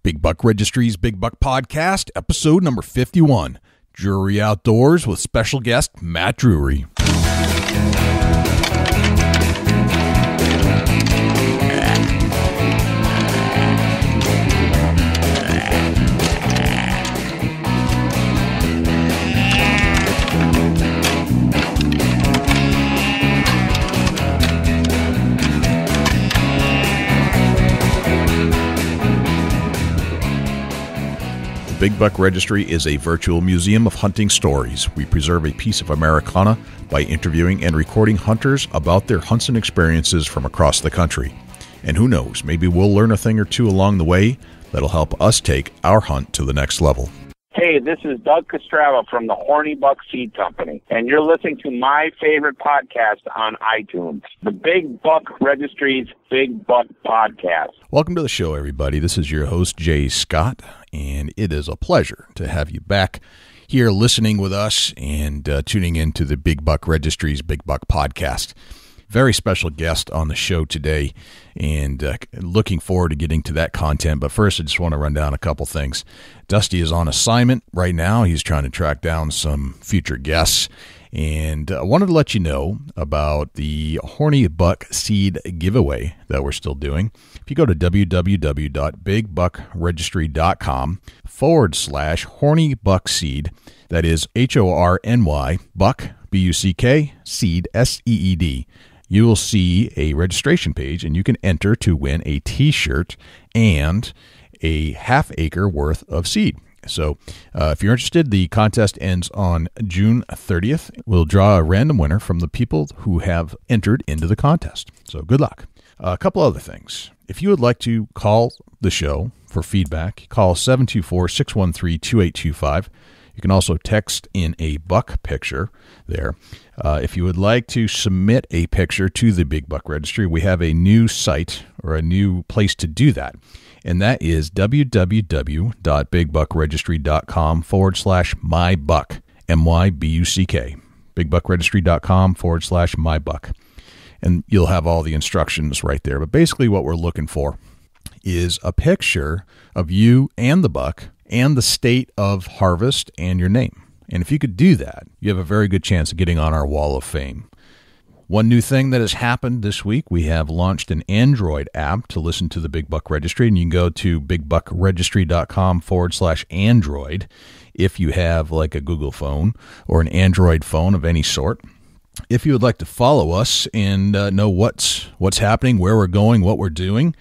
Big Buck Registry's Big Buck Podcast, episode number 51. Drury Outdoors with special guest Matt Drury. Big Buck Registry is a virtual museum of hunting stories. We preserve a piece of Americana by interviewing and recording hunters about their hunts and experiences from across the country. And who knows, maybe we'll learn a thing or two along the way that'll help us take our hunt to the next level. Hey, this is Doug Castrava from the Horny Buck Seed Company, and you're listening to my favorite podcast on iTunes, the Big Buck Registry's Big Buck Podcast. Welcome to the show, everybody. This is your host, Jay Scott, and it is a pleasure to have you back here listening with us and tuning into the Big Buck Registry's Big Buck Podcast. Very special guest on the show today, and looking forward to getting to that content. But first, I just want to run down a couple things. Dusty is on assignment right now. He's trying to track down some future guests, and I wanted to let you know about the Horny Buck Seed giveaway that we're still doing. If you go to www.bigbuckregistry.com/Horny Buck Seed, that is HORNY Buck BUCK Seed SEED. You will see a registration page, and you can enter to win a t-shirt and a half-acre worth of seed. So if you're interested, the contest ends on June 30th. We'll draw a random winner from the people who have entered into the contest. So good luck. A couple other things. If you would like to call the show for feedback, call 724-613-2825. You can also text in a buck picture there. If you would like to submit a picture to the Big Buck Registry, we have a new site or a new place to do that. And that is www.bigbuckregistry.com/mybuck, MYBUCK. bigbuckregistry.com/mybuck. And you'll have all the instructions right there. But basically what we're looking for is a picture of you and the buck and the state of harvest and your name. And if you could do that, you have a very good chance of getting on our wall of fame. One new thing that has happened this week, we have launched an Android app to listen to the Big Buck Registry, and you can go to bigbuckregistry.com/Android if you have like a Google phone or an Android phone of any sort. If you would like to follow us and know what's happening, where we're going, what we're doing,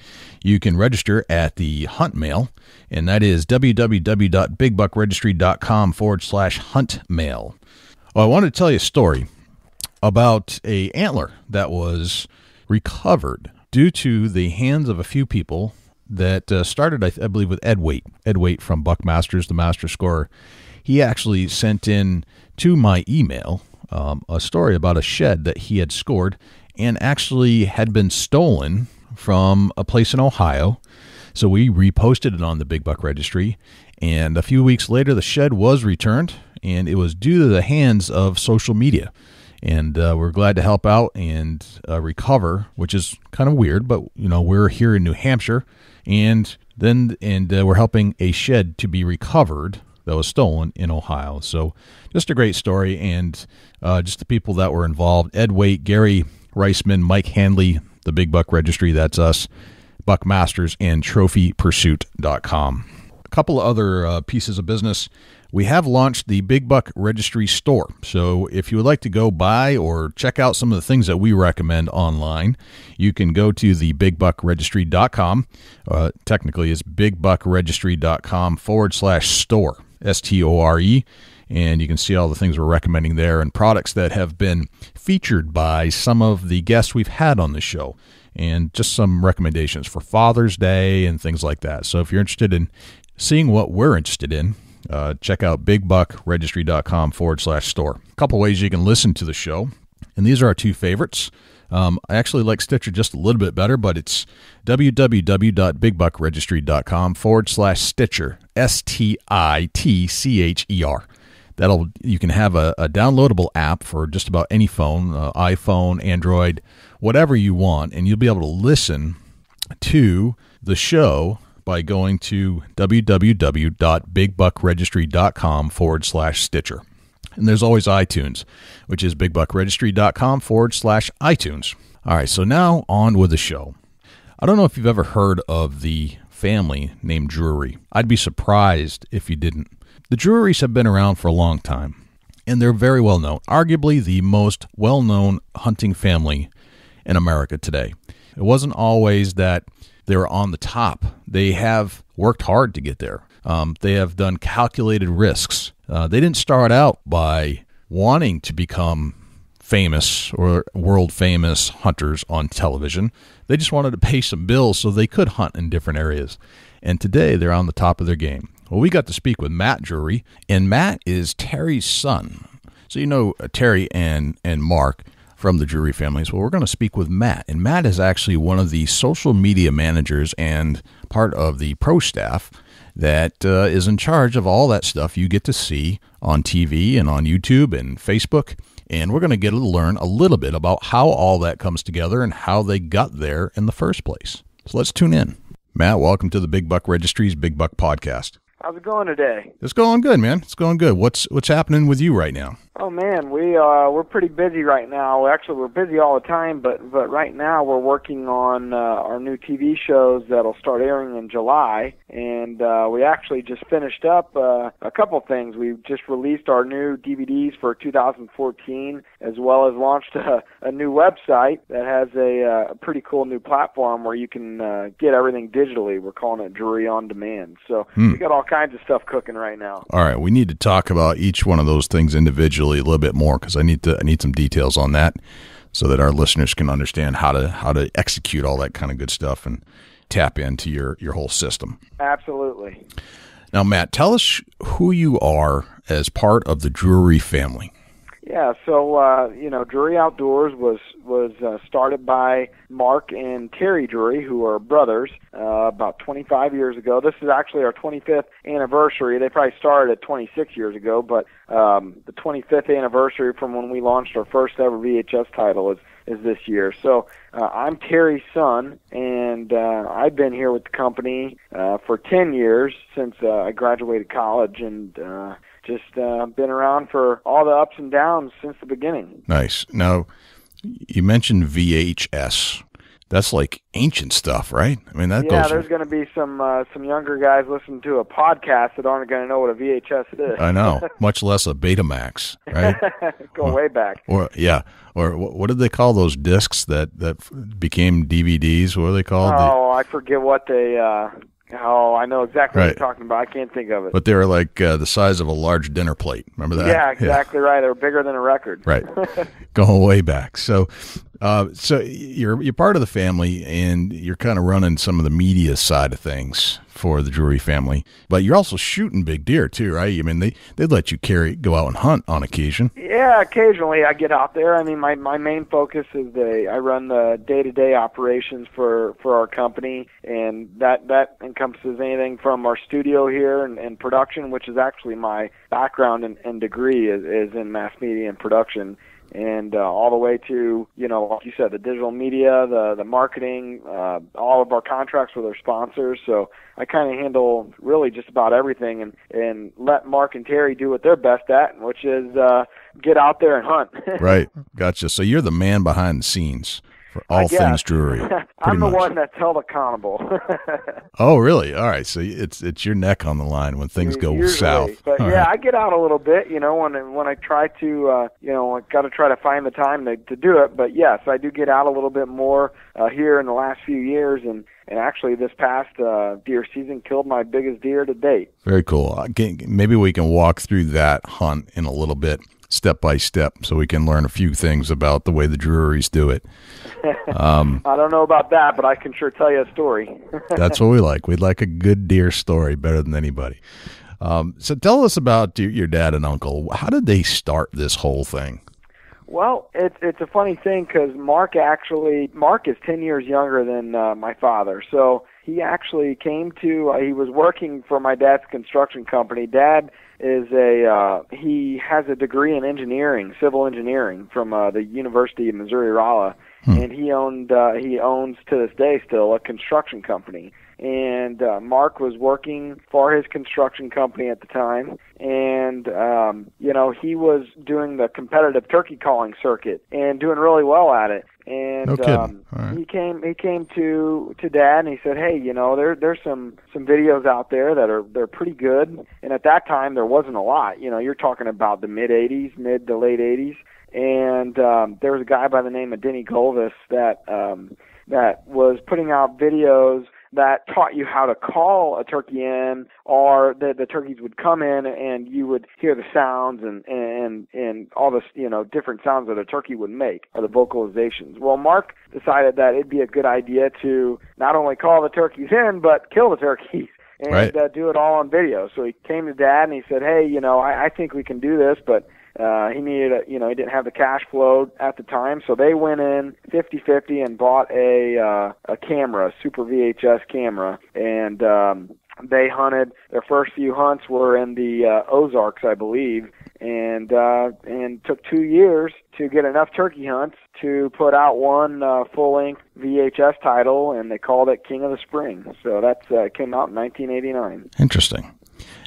you can register at the Hunt Mail, and that is www.bigbuckregistry.com/huntmail. Well, I wanted to tell you a story about a antler that was recovered due to the hands of a few people that started, I believe, with Ed Waite. Ed Waite from Buckmasters, the master scorer. He actually sent in to my email a story about a shed that he had scored and actually had been stolen from a place in Ohio. So we reposted it on the Big Buck Registry, and a few weeks later the shed was returned, and it was due to the hands of social media. And we're glad to help out and recover, which is kind of weird, but we're here in New Hampshire, and we're helping a shed to be recovered that was stolen in Ohio. So just a great story, and just the people that were involved: Ed Waite, Gary Reisman, Mike Handley, the Big Buck Registry, that's us, Buckmasters, and TrophyPursuit.com. A couple of other pieces of business. We have launched the Big Buck Registry store. So if you would like to go buy or check out some of the things that we recommend online, you can go to the bigbuckregistry.com. Technically, it's bigbuckregistry.com/store, STORE. And you can see all the things we're recommending there and products that have been featured by some of the guests we've had on the show, and just some recommendations for Father's Day and things like that. So if you're interested in seeing what we're interested in, check out bigbuckregistry.com/store. A couple ways you can listen to the show, and these are our two favorites. I actually like Stitcher just a little bit better, but it's www.bigbuckregistry.com/Stitcher, STITCHER. You can have a downloadable app for just about any phone, iPhone, Android, whatever you want, and you'll be able to listen to the show by going to www.bigbuckregistry.com/Stitcher. And there's always iTunes, which is bigbuckregistry.com/iTunes. All right, so now on with the show. I don't know if you've ever heard of the family named Drury. I'd be surprised if you didn't. The Drurys have been around for a long time, and they're very well known, arguably the most well-known hunting family in America today. It wasn't always that they were on the top. They have worked hard to get there. They have done calculated risks. They didn't start out by wanting to become famous or world famous hunters on television. They just wanted to pay some bills so they could hunt in different areas. And today they're on the top of their game. Well, we got to speak with Matt Drury, and Matt is Terry's son. So you know Terry and Mark from the Drury families. Well, we're going to speak with Matt, and Matt is actually one of the social media managers and part of the pro staff that is in charge of all that stuff you get to see on TV and on YouTube and Facebook. And we're going to get to learn a little bit about how all that comes together and how they got there in the first place. So let's tune in. Matt, welcome to the Big Buck Registry's Big Buck Podcast. How's it going today? It's going good, man. It's going good. What's happening with you right now? Oh man, we're pretty busy right now. Actually, we're busy all the time, but right now we're working on our new TV shows that'll start airing in July, and we actually just finished up a couple things. We just released our new DVDs for 2014, as well as launched a new website that has a pretty cool new platform where you can get everything digitally. We're calling it Drury on Demand. So we got all kinds of stuff cooking right now. All right, we need to talk about each one of those things individually a little bit more, because I need some details on that so that our listeners can understand how to execute all that kind of good stuff and tap into your whole system. Absolutely. Now, Matt, tell us who you are as part of the Drury family. Yeah, so Drury Outdoors was started by Mark and Terry Drury, who are brothers, about 25 years ago. This is actually our 25th anniversary. They probably started at 26 years ago, but the 25th anniversary from when we launched our first ever VHS title is this year. So I'm Terry's son, and I've been here with the company for 10 years since I graduated college, and just been around for all the ups and downs since the beginning. Nice. Now, you mentioned VHS. That's like ancient stuff, right? I mean, that yeah, goes. There's going to be some younger guys listening to a podcast that aren't going to know what a VHS is. I know, much less a Betamax, right? Way back. Or what did they call those discs that became DVDs? What are they called? I forget what they. I know exactly what you're talking about. I can't think of it. But they were like the size of a large dinner plate. Remember that? Yeah, exactly right. They were bigger than a record. Right. Going way back. So you're part of the family, and you're kind of running some of the media side of things for the Drury family. But you're also shooting big deer too, right? I mean, they let you go out and hunt on occasion. Yeah, occasionally I get out there. I mean, my main focus is I run the day-to-day operations for our company, and that encompasses anything from our studio here and production, which is actually my background and degree is in mass media and production. And all the way to, like you said, the digital media, the marketing, all of our contracts with our sponsors. So I kind of handle really just about everything and let Mark and Terry do what they're best at, which is get out there and hunt. Right. Gotcha. So you're the man behind the scenes for all things Drury. I'm the one that's held accountable. Oh, really? All right. So it's your neck on the line when things go usually south. But all yeah, right. I get out a little bit, when I try to, I got to try to find the time to do it. But yes, I do get out a little bit more here in the last few years, and actually this past deer season killed my biggest deer to date. Very cool. Maybe we can walk through that hunt in a little bit, step by step, so we can learn a few things about the way the Drurys do it. I don't know about that, but I can sure tell you a story. That's what we like. We'd like a good deer story better than anybody. So tell us about your dad and uncle. How did they start this whole thing? Well, it's a funny thing because Mark is 10 years younger than my father. So he actually he was working for my dad's construction company. Dad he has a degree in engineering, civil engineering from the University of Missouri-Rolla, and he owns to this day still a construction company. and Mark was working for his construction company at the time, and he was doing the competitive turkey calling circuit and doing really well at it. And no kidding. Right. he came to Dad and he said, "Hey, there's some videos out there they're pretty good." And at that time there wasn't a lot. You're talking about the mid to late 80s. And there was a guy by the name of Denny Golvis that was putting out videos that taught you how to call a turkey in, or the turkeys would come in and you would hear the sounds and all this, different sounds that a turkey would make, or the vocalizations. Well, Mark decided that it'd be a good idea to not only call the turkeys in, but kill the turkeys. And right. Do it all on video. So he came to Dad and he said, "Hey, I think we can do this, but he needed he didn't have the cash flow at the time." So they went in 50-50 and bought a camera, a Super VHS camera, and they hunted. Their first few hunts were in the Ozarks, I believe, and took 2 years to get enough turkey hunts to put out one full-length VHS title, and they called it King of the Spring. So that came out in 1989. Interesting.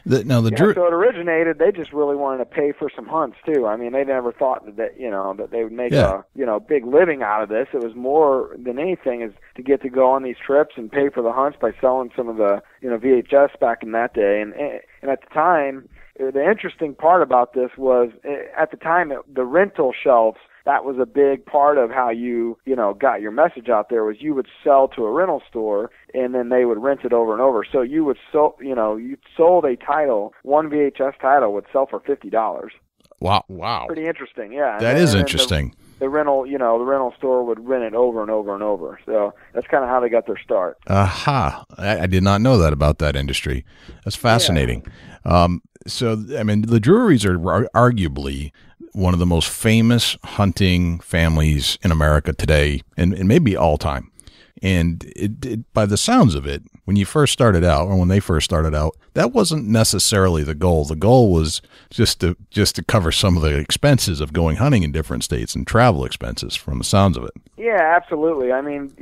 So it originated. They just really wanted to pay for some hunts too. I mean, they never thought that that they would make a big living out of this. It was more than anything is to get to go on these trips and pay for the hunts by selling some of the VHS back in that day. And at the time, the interesting part about this was at the time the rental shelves. That was a big part of how you got your message out there, was you would sell to a rental store and then they would rent it over and over. So you would you sold a title, one VHS title would sell for $50. Wow. Pretty interesting, yeah. That is interesting. The rental store would rent it over and over and over. So that's kind of how they got their start. Aha. I did not know that about that industry. That's fascinating. Yeah. The Drurys are arguably one of the most famous hunting families in America today, and maybe all time. And it, by the sounds of it, when you first started out, or when they first started out, that wasn't necessarily the goal. The goal was just to cover some of the expenses of going hunting in different states and travel expenses, from the sounds of it. Yeah, absolutely. I mean,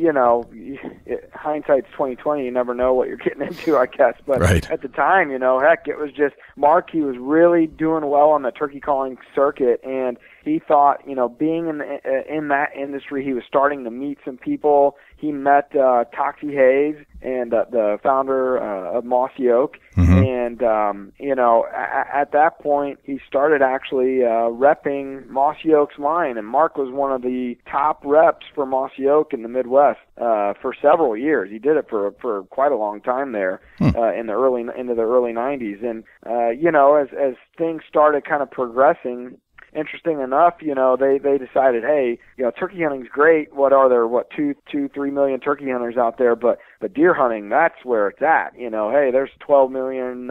hindsight's 20/20. You never know what you're getting into, I guess. But right. At the time, heck, it was just Mark. He was really doing well on the turkey calling circuit, and he thought, being in that industry, he was starting to meet some people. He met Toxie Hayes, and the founder of Mossy Oak. Mm-hmm. And, at that point, he started actually repping Mossy Oak's line. And Mark was one of the top reps for Mossy Oak in the Midwest for several years. He did it for quite a long time there into the early 90s. And, as things started kind of progressing, interesting enough, they decided, hey, turkey hunting's great. What are there? 2-3 million turkey hunters out there, but deer hunting, that's where it's at. Hey, there's 12 million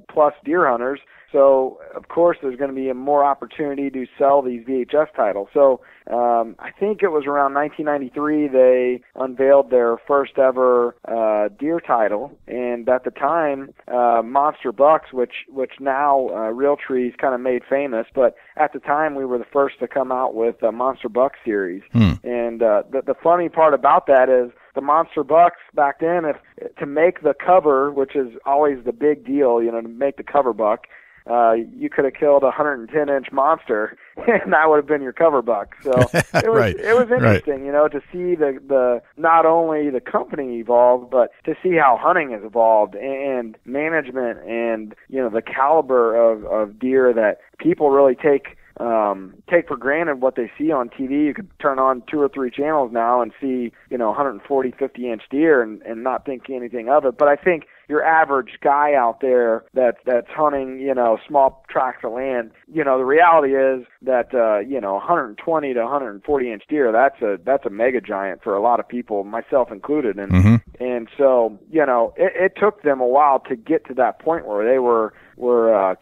plus deer hunters. So, of course, there's going to be more opportunity to sell these VHS titles. So, I think it was around 1993 they unveiled their first ever deer title, and at the time, Monster Bucks, which now Realtree's kind of made famous, but at the time we were the first to come out with a Monster Buck series. And the funny part about that is, the Monster Bucks back then, to make the cover, which is always the big deal, to make the cover buck, you could have killed a 110-inch monster, and that would have been your cover buck. So it was it was interesting, to see the not only the company evolve, but to see how hunting has evolved and management and the caliber of deer that people really take for granted what they see on TV. You could turn on 2 or 3 channels now and see 140, 50-inch deer and not think anything of it. But I think your average guy out there that's hunting, small tracts of land, the reality is that 120 to 140-inch deer, that's a mega giant for a lot of people, myself included. And and so it took them a while to get to that point where they were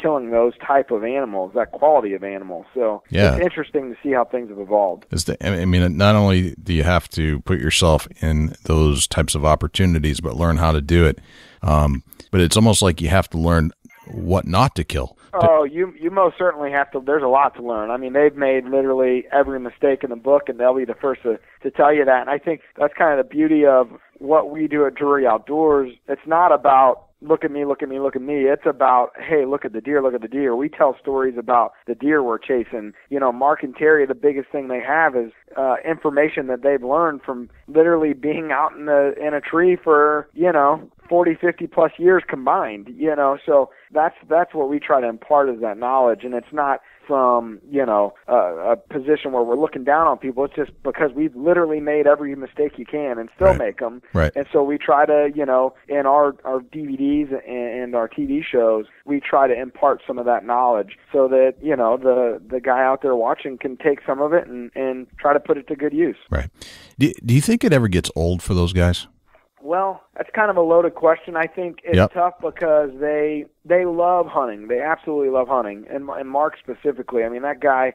killing those type of animals, that quality of animals. So it's interesting to see how things have evolved. Not only do you have to put yourself in those types of opportunities, but learn how to do it. But it's almost like you have to learn what not to kill. Oh, you most certainly have to. There's a lot to learn. I mean, they've made literally every mistake in the book, and they'll be the first to tell you that. And I think that's kind of the beauty of what we do at Drury Outdoors, it's not about look at me, look at me, look at me. It's about, hey, look at the deer, look at the deer. We tell stories about the deer we're chasing. You know, Mark and Terry, the biggest thing they have is information that they've learned from literally being out in a tree for, 40, 50 plus years combined, so that's what we try to impart is that knowledge. And it's not from, a position where we're looking down on people. It's just because we've literally made every mistake you can and still make them. Right. And so we try to, in our DVDs and our TV shows, we try to impart some of that knowledge so that, the guy out there watching can take some of it and try to put it to good use. Right. Do you think it ever gets old for those guys? Well, that's kind of a loaded question. I think it's tough because they love hunting. They absolutely love hunting, and Mark specifically. I mean, that guy.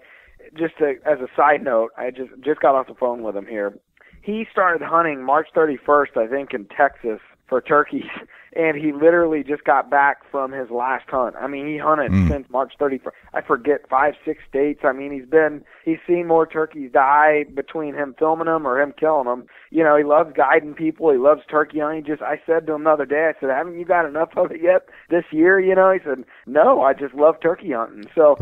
Just as a side note, I just got off the phone with him here. He started hunting March 31st, I think, in Texas for turkeys, and he literally just got back from his last hunt. I mean, he hunted since March 31st. I forget 5, 6 states. I mean, he's seen more turkeys die between him filming them or him killing them. He loves guiding people. He loves turkey hunting. I said to him the other day, I said, haven't you got enough of it yet this year? He said, no, I just love turkey hunting. So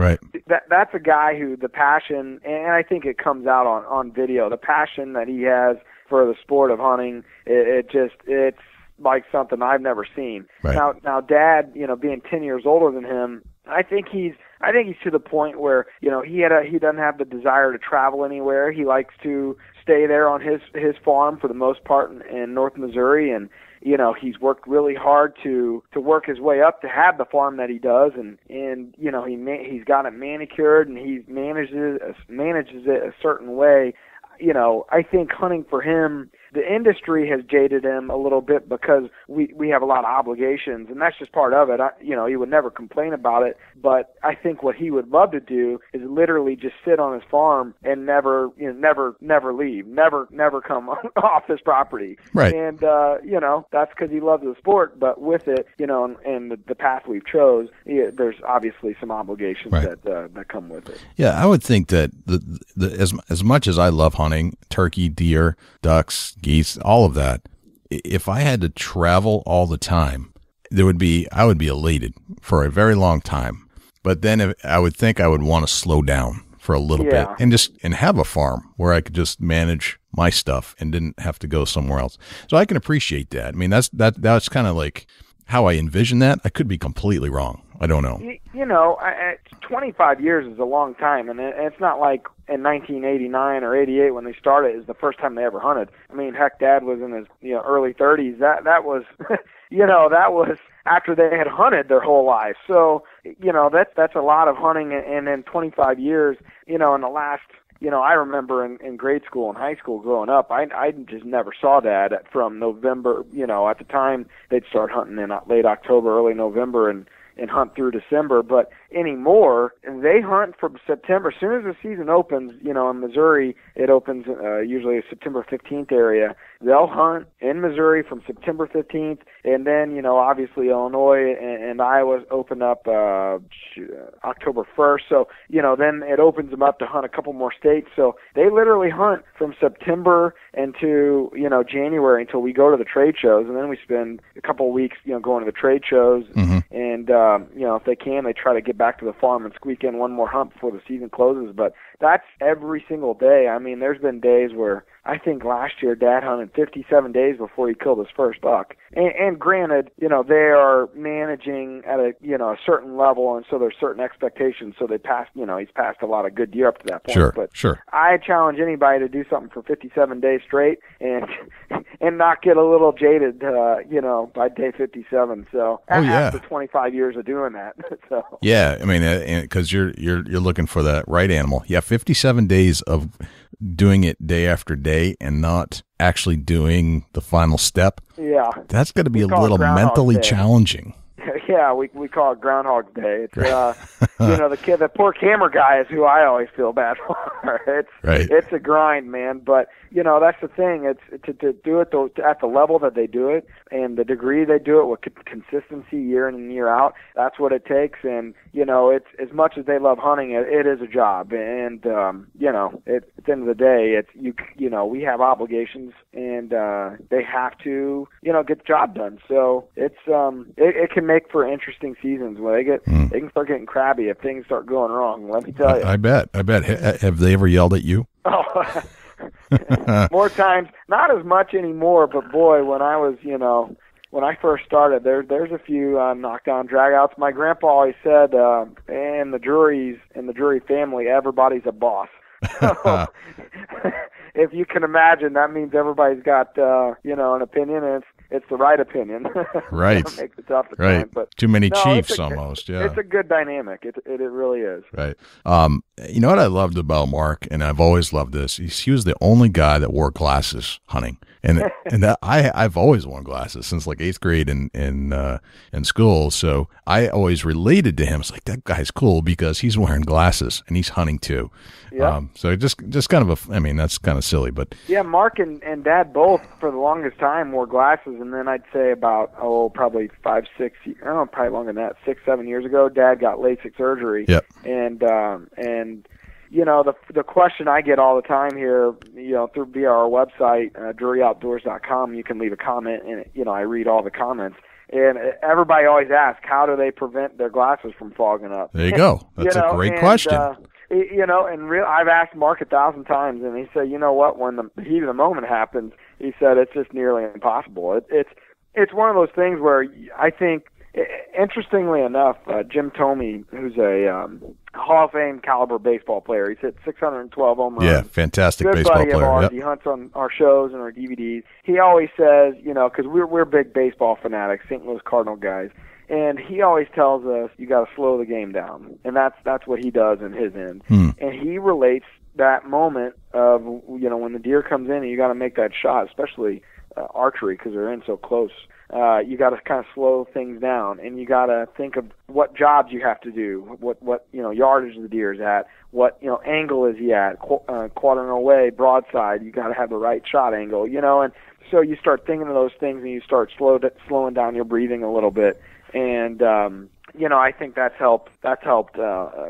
that's a guy who the passion, and I think it comes out on video, the passion that he has for the sport of hunting, it's like something I've never seen. Right. Now, Dad, being 10 years older than him, I think he's to the point where he doesn't have the desire to travel anywhere. He likes to stay there on his farm for the most part in North Missouri, and he's worked really hard to work his way up to have the farm that he does, and he's got it manicured and he manages it a certain way. I think hunting for him, the industry has jaded him a little bit because we have a lot of obligations, and that's just part of it. He would never complain about it, but I think what he would love to do is literally just sit on his farm and never leave, never come off his property. Right. And that's because he loves the sport. But with it, and the path we've chose, there's obviously some obligations that come with it. Yeah, I would think that as much as I love hunting, turkey, deer, ducks, geese, all of that, if I had to travel all the time, I would be elated for a very long time. But then I would think I would want to slow down for a little bit and have a farm where I could just manage my stuff and didn't have to go somewhere else. So I can appreciate that. I mean, that's kind of like how I envision that. I could be completely wrong. I don't know. 25 years is a long time, and it's not like in 1989 or 88 when they started is the first time they ever hunted. I mean, heck, Dad was in his early 30s. That was that was after they had hunted their whole life. So that's a lot of hunting, and in 25 years, in the last. I remember in grade school and high school growing up, I just never saw Dad from November. At the time they'd start hunting in late October, early November, and hunt through December. But anymore, they hunt from September. As soon as the season opens, in Missouri, it opens usually September 15th area. They'll hunt in Missouri from September 15th, and then, obviously Illinois and Iowa open up October 1st. So, then it opens them up to hunt a couple more states. So they literally hunt from September into, January until we go to the trade shows, and then we spend a couple of weeks, going to the trade shows. Mm-hmm. And, if they can, they try to get back to the farm and squeak in one more hunt before the season closes. But that's every single day. I mean, there's been days where I think last year Dad hunted 57 days before he killed his first buck. And granted, they are managing at a certain level, and so there's certain expectations. So they passed, he's passed a lot of good deer up to that point. Sure. I challenge anybody to do something for 57 days straight and not get a little jaded, by day 57. So after 25 years of doing that. So yeah, I mean, because you're looking for that right animal. Yeah, 57 days of doing it day after day and not actually doing the final step. Yeah. That's going to be a little mentally challenging. Yeah, we call it Groundhog Day. It's the poor camera guy is who I always feel bad for. It's a grind, man. But that's the thing. It's to do it at the level that they do it and the degree they do it with consistency year in and year out. That's what it takes. And it's as much as they love hunting, it is a job. And at the end of the day, it's we have obligations, and they have to get the job done. So it's it can make for interesting seasons where they can start getting crabby if things start going wrong. Let me tell you. I bet. Have they ever yelled at you? Oh, more times. Not as much anymore, but boy, when I was when I first started, there's a few knockdown dragouts. My grandpa always said, in the Drurys, in the Drury family, everybody's a boss. So, if you can imagine, that means everybody's got an opinion, and it's the right opinion. Right. That makes it tough to right. find, but too many chiefs almost. Yeah. It's a good dynamic. It really is. Right. You know what I loved about Mark, and I've always loved this. He was the only guy that wore glasses hunting, and that I've always worn glasses since like 8th grade in school. So I always related to him. It's like, that guy's cool because he's wearing glasses and he's hunting too. Yeah. So just kind of that's kind of silly, but yeah, Mark and Dad both for the longest time wore glasses, and then I'd say about probably 5, 6, probably longer than that, 6, 7 years ago, Dad got LASIK surgery. Yep. And the question I get all the time here, through via our website, DruryOutdoors.com, you can leave a comment, and I read all the comments. And everybody always asks, how do they prevent their glasses from fogging up? There you go. That's a great question. I've asked Mark 1,000 times, and he said, you know what? When the heat of the moment happens, he said it's just nearly impossible. It's one of those things where I think, interestingly enough, Jim Thome, who's a Hall of Fame caliber baseball player, he's hit 612 home runs. Yeah, fantastic Good baseball buddy of player. ours. Yep. He hunts on our shows and our DVDs. He always says, because we're big baseball fanatics, St. Louis Cardinal guys. And he always tells us you got to slow the game down, and that's what he does in his end. And he relates that moment of when the deer comes in and you got to make that shot, especially archery because they're in so close. You got to kind of slow things down, and you got to think of what jobs you have to do, what yardage the deer is at, what angle is he at, quartering away, broadside. You got to have the right shot angle, and so you start thinking of those things, and you start slowing down your breathing a little bit. And I think that's helped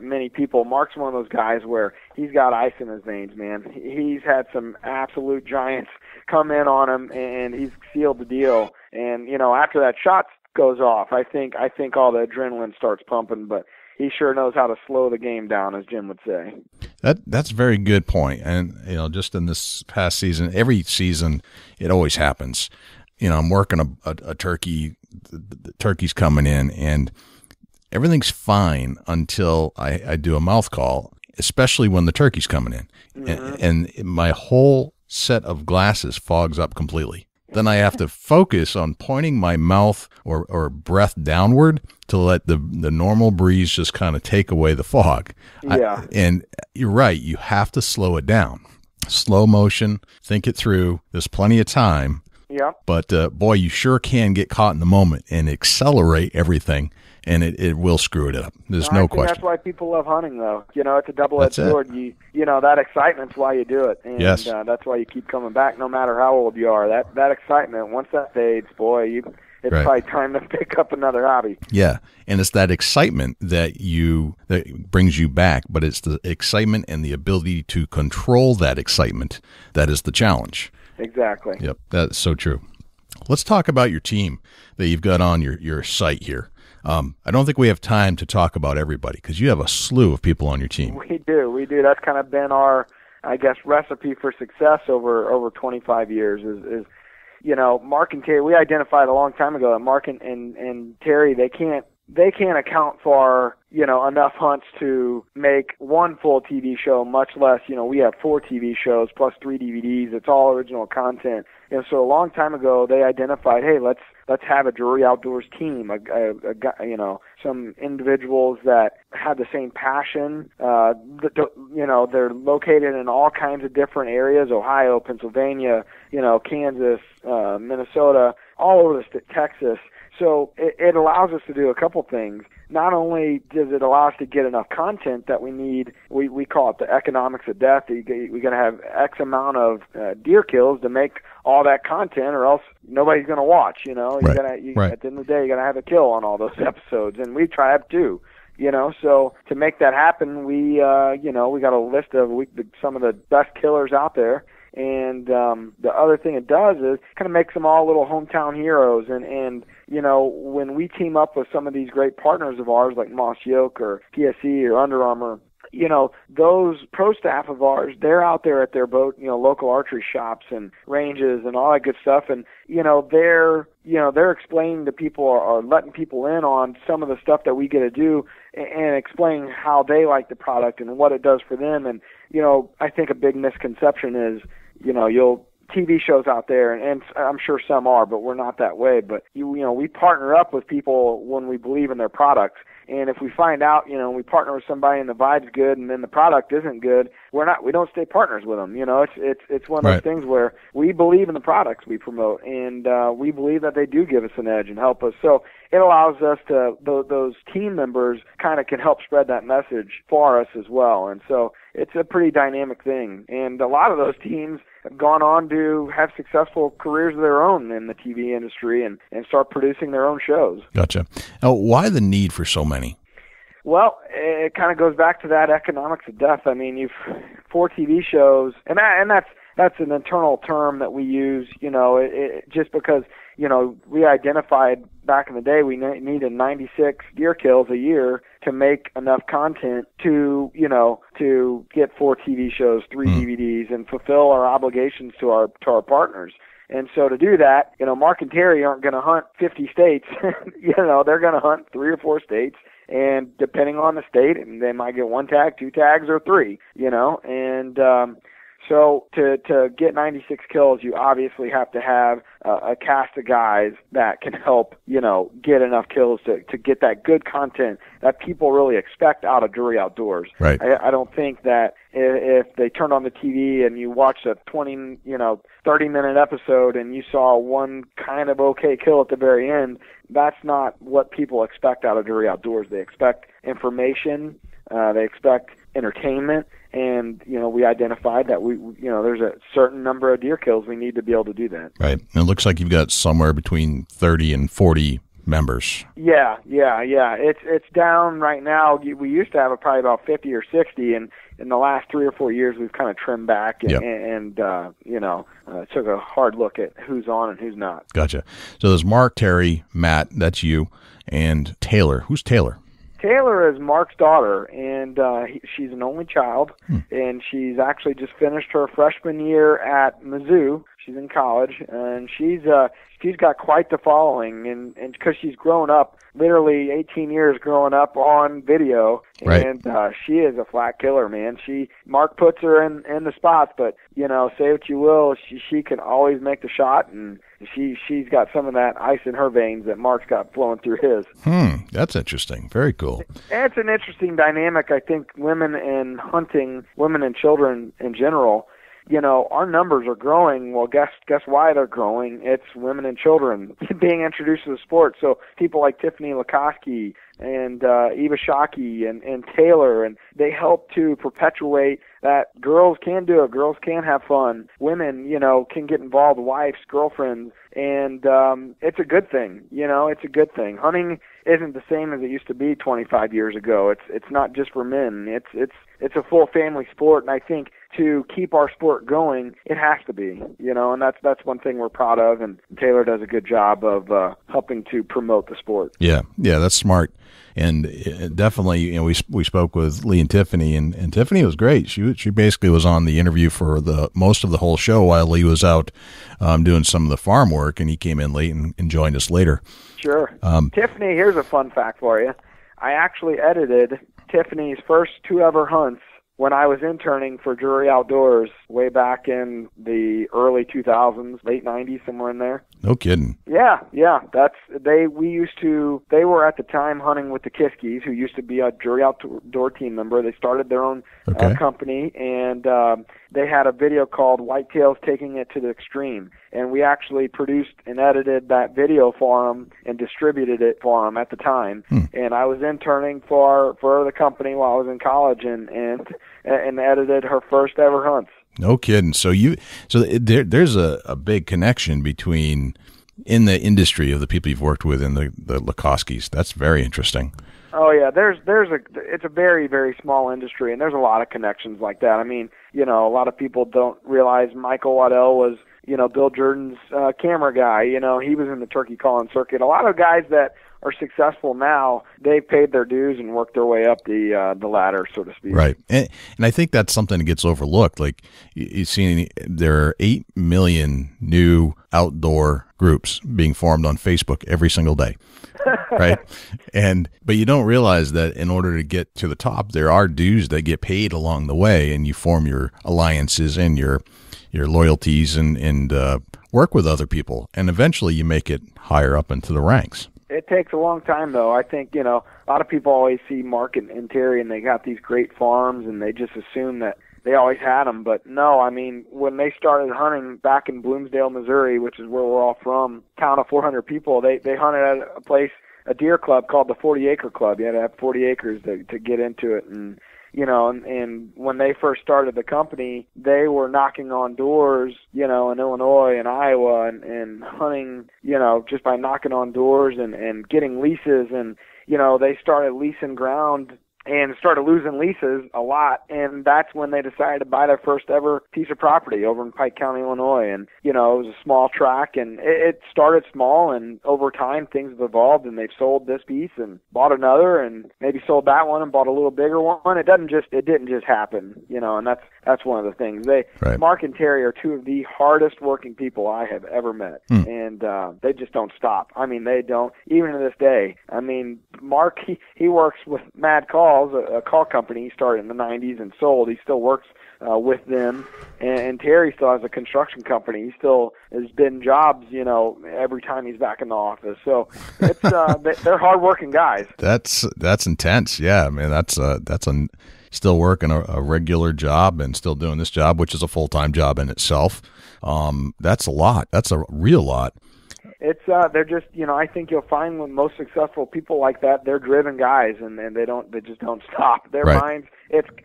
many people. Mark's one of those guys where he's got ice in his veins, man. He's had some absolute giants come in on him, and he's sealed the deal. And after that shot goes off, I think all the adrenaline starts pumping. But he sure knows how to slow the game down, as Jim would say. That's a very good point. And just in this past season, every season, it always happens. I'm working a turkey. The turkey's coming in, and everything's fine until I do a mouth call, especially when the turkey's coming in. Mm-hmm. And my whole set of glasses fogs up completely. Then I have to focus on pointing my mouth or breath downward to let the normal breeze just kind of take away the fog. Yeah. And you're right. You have to slow it down. Slow motion, think it through. There's plenty of time. Yeah. But, boy, you sure can get caught in the moment and accelerate everything, and it will screw it up. There's no question. That's why people love hunting, though. It's a double-edged sword. That excitement's why you do it. And yes. That's why you keep coming back no matter how old you are. That excitement, once that fades, boy, it's right. Probably time to pick up another hobby. Yeah, and it's that excitement that brings you back, but it's the excitement and the ability to control that excitement that is the challenge. Exactly. Yep, that's so true. Let's talk about your team that you've got on your site here. I don't think we have time to talk about everybody because you have a slew of people on your team. We do. That's kind of been our, I guess, recipe for success over 25 years is Mark and Terry. We identified a long time ago that Mark and Terry, they can't account for enough hunts to make one full TV show, much less, we have 4 TV shows plus 3 DVDs. It's all original content. So a long time ago, they identified, hey, let's have a Drury Outdoors team, some individuals that have the same passion. They're located in all kinds of different areas, Ohio, Pennsylvania, Kansas, Minnesota, all over Texas. So it allows us to do a couple things. Not only does it allow us to get enough content that we need, we call it the economics of death. We got to have X amount of deer kills to make all that content, or else nobody's going to watch. You know, Right. At the end of the day, you got to have a kill on all those episodes, and we try to too. You know, so to make that happen, we got a list of some of the best killers out there. And the other thing it does is kind of makes them all little hometown heroes. And you know, when we team up with some of these great partners of ours like Moss Yoke or PSE or Under Armour, you know, those pro staff of ours, they're out there at their local archery shops and ranges and all that good stuff. And, they're explaining to people or letting people in on some of the stuff that we get to do and explaining how they like the product and what it does for them. And, you know, I think a big misconception is, TV shows out there, and I'm sure some are, but we're not that way. But, we partner up with people when we believe in their products. And if we find out, we partner with somebody and the vibe's good and then the product isn't good, we don't stay partners with them. It's one of those things where we believe in the products we promote, and we believe that they do give us an edge and help us. So it allows us to, those team members kind of can help spread that message for us as well. And so it's a pretty dynamic thing. And a lot of those teams have gone on to have successful careers of their own in the TV industry and start producing their own shows. Gotcha. Now, why the need for so many? Well, it kind of goes back to that economics of death. I mean, you've 4 TV shows, and that's an internal term that we use, just because, we identified back in the day we needed 96 deer kills a year to make enough content to get 4 TV shows, 3 DVDs, and fulfill our obligations to our partners. And so to do that, Mark and Terry aren't going to hunt 50 states. They're going to hunt 3 or 4 states. And depending on the state, they might get 1 tag, 2 tags, or 3, so to get 96 kills, you obviously have to have a cast of guys that can help, get enough kills to get that good content that people really expect out of Drury Outdoors. Right. I don't think that if they turned on the TV and you watched a 30-minute episode and you saw one kind of okay kill at the very end, that's not what people expect out of Drury Outdoors. They expect information, they expect entertainment, and we identified that there's a certain number of deer kills we need to be able to do that. Right. And it looks like you've got somewhere between 30 and 40 members. Yeah. It's down right now. We used to have probably about 50 or 60, and in the last 3 or 4 years we've kind of trimmed back and took a hard look at who's on and who's not. Gotcha. So there's Mark, Terry, Matt, that's you, and Taylor. Who's Taylor? Taylor is Mark's daughter, and she's an only child, and she's actually just finished her freshman year at Mizzou. She's in college, and she's got quite the following, and because she's grown up, literally 18 years growing up on video, and she is a flat killer, man. Mark puts her in the spots, but say what you will, she can always make the shot, and she's got some of that ice in her veins that Mark's got flowing through his. That's interesting. Very cool. It's an interesting dynamic. I think women in hunting, women and children in general, our numbers are growing. Well, guess why they're growing? It's women and children being introduced to the sport. So people like Tiffany Lukoski and Eva Shockey and Taylor, and they help to perpetuate that girls can do it. Girls can have fun. Women, can get involved, wives, girlfriends, and it's a good thing. It's a good thing. Hunting isn't the same as it used to be 25 years ago. It's not just for men. It's a full family sport, and I think to keep our sport going, it has to be, and that's one thing we're proud of, and Taylor does a good job of helping to promote the sport. Yeah, that's smart. And definitely, we spoke with Lee and Tiffany, and Tiffany was great. She basically was on the interview for the most of the whole show while Lee was out doing some of the farm work, and he came in late and joined us later. Sure. Tiffany, here's a fun fact for you. I actually edited Tiffany's first 2 ever hunts when I was interning for Drury Outdoors way back in the early 2000s, late 90s, somewhere in there. No kidding. Yeah. They were at the time hunting with the Kiskies, who used to be a Drury outdoor team member. They started their own company, and they had a video called Whitetails Taking It to the Extreme. And we actually produced and edited that video for them and distributed it for them at the time. And I was interning for the company while I was in college and edited her first ever hunts. No kidding. So there's a big connection between in the industry of the people you've worked with and the Lakoskis. That's very interesting. Oh yeah, it's a very, very small industry, and there's a lot of connections like that. I mean, a lot of people don't realize Michael Waddell was, Bill Jordan's camera guy. He was in the turkey calling circuit. A lot of guys that are successful now, they paid their dues and worked their way up the ladder, so to speak. Right, and I think that's something that gets overlooked. Like you see, there are 8 million new outdoor groups being formed on Facebook every single day. Right. But you don't realize that in order to get to the top, there are dues that get paid along the way, and you form your alliances and your loyalties and work with other people, and eventually you make it higher up into the ranks. It takes a long time, though. I think, a lot of people always see Mark and Terry, and they got these great farms, and they just assume that they always had them. But no, I mean, when they started hunting back in Bloomsdale, Missouri, which is where we're all from, town of 400 people, they hunted at a deer club called the 40 Acre Club. You had to have 40 acres to get into it. And, and when they first started the company, they were knocking on doors, in Illinois and Iowa and hunting, just by knocking on doors and getting leases. And, they started leasing ground and started losing leases a lot, and that's when they decided to buy their first ever piece of property over in Pike County, Illinois. And, it was a small tract, and it started small, and over time things have evolved, and they've sold this piece and bought another, and maybe sold that one and bought a little bigger one. It didn't just happen, and that's one of the things. Right. Mark and Terry are two of the hardest working people I have ever met, and they just don't stop. I mean, they don't, even to this day. I mean, Mark, he works with Mad Calls, a call company he started in the 90s and sold. He still works with them, and Terry still has a construction company. He still has been jobs, every time he's back in the office. So it's they're hardworking guys. That's intense. Yeah, I mean that's still working a regular job and still doing this job, which is a full-time job in itself. That's a lot. That's a real lot. It's they're just, I think you'll find when most successful people like that, they're driven guys, and they just don't stop. Their minds,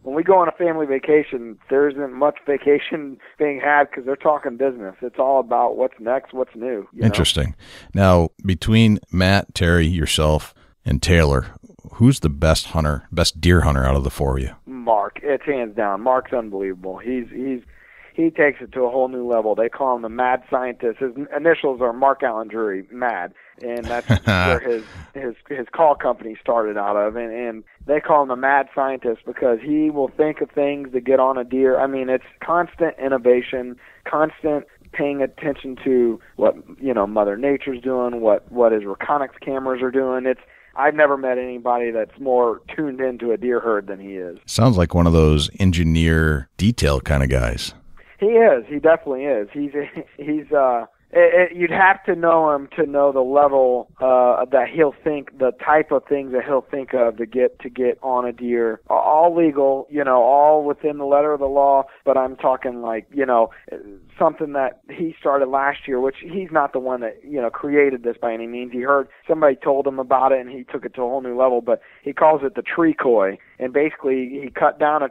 when we go on a family vacation, there isn't much vacation being had because they're talking business. It's all about what's next, what's new. Interesting. Now, between Matt, Terry, yourself, and Taylor, who's the best deer hunter out of the four of you? Mark. It's hands down. Mark's unbelievable. He takes it to a whole new level. They call him the Mad Scientist. His initials are Mark Allen Drury, Mad, and that's where his call company started out of. And they call him the Mad Scientist because he will think of things to get on a deer. I mean, it's constant innovation, constant paying attention to what Mother Nature's doing, what his Reconyx cameras are doing. I've never met anybody that's more tuned into a deer herd than he is. Sounds like one of those engineer detail kind of guys. He is. He definitely is. You'd have to know him to know the level that he'll think, the type of things that he'll think of to get on a deer. All legal, all within the letter of the law. But I'm talking like, something that he started last year, which he's not the one that created this by any means. He heard somebody told him about it, and he took it to a whole new level. But he calls it the tree koi, and basically he cut down a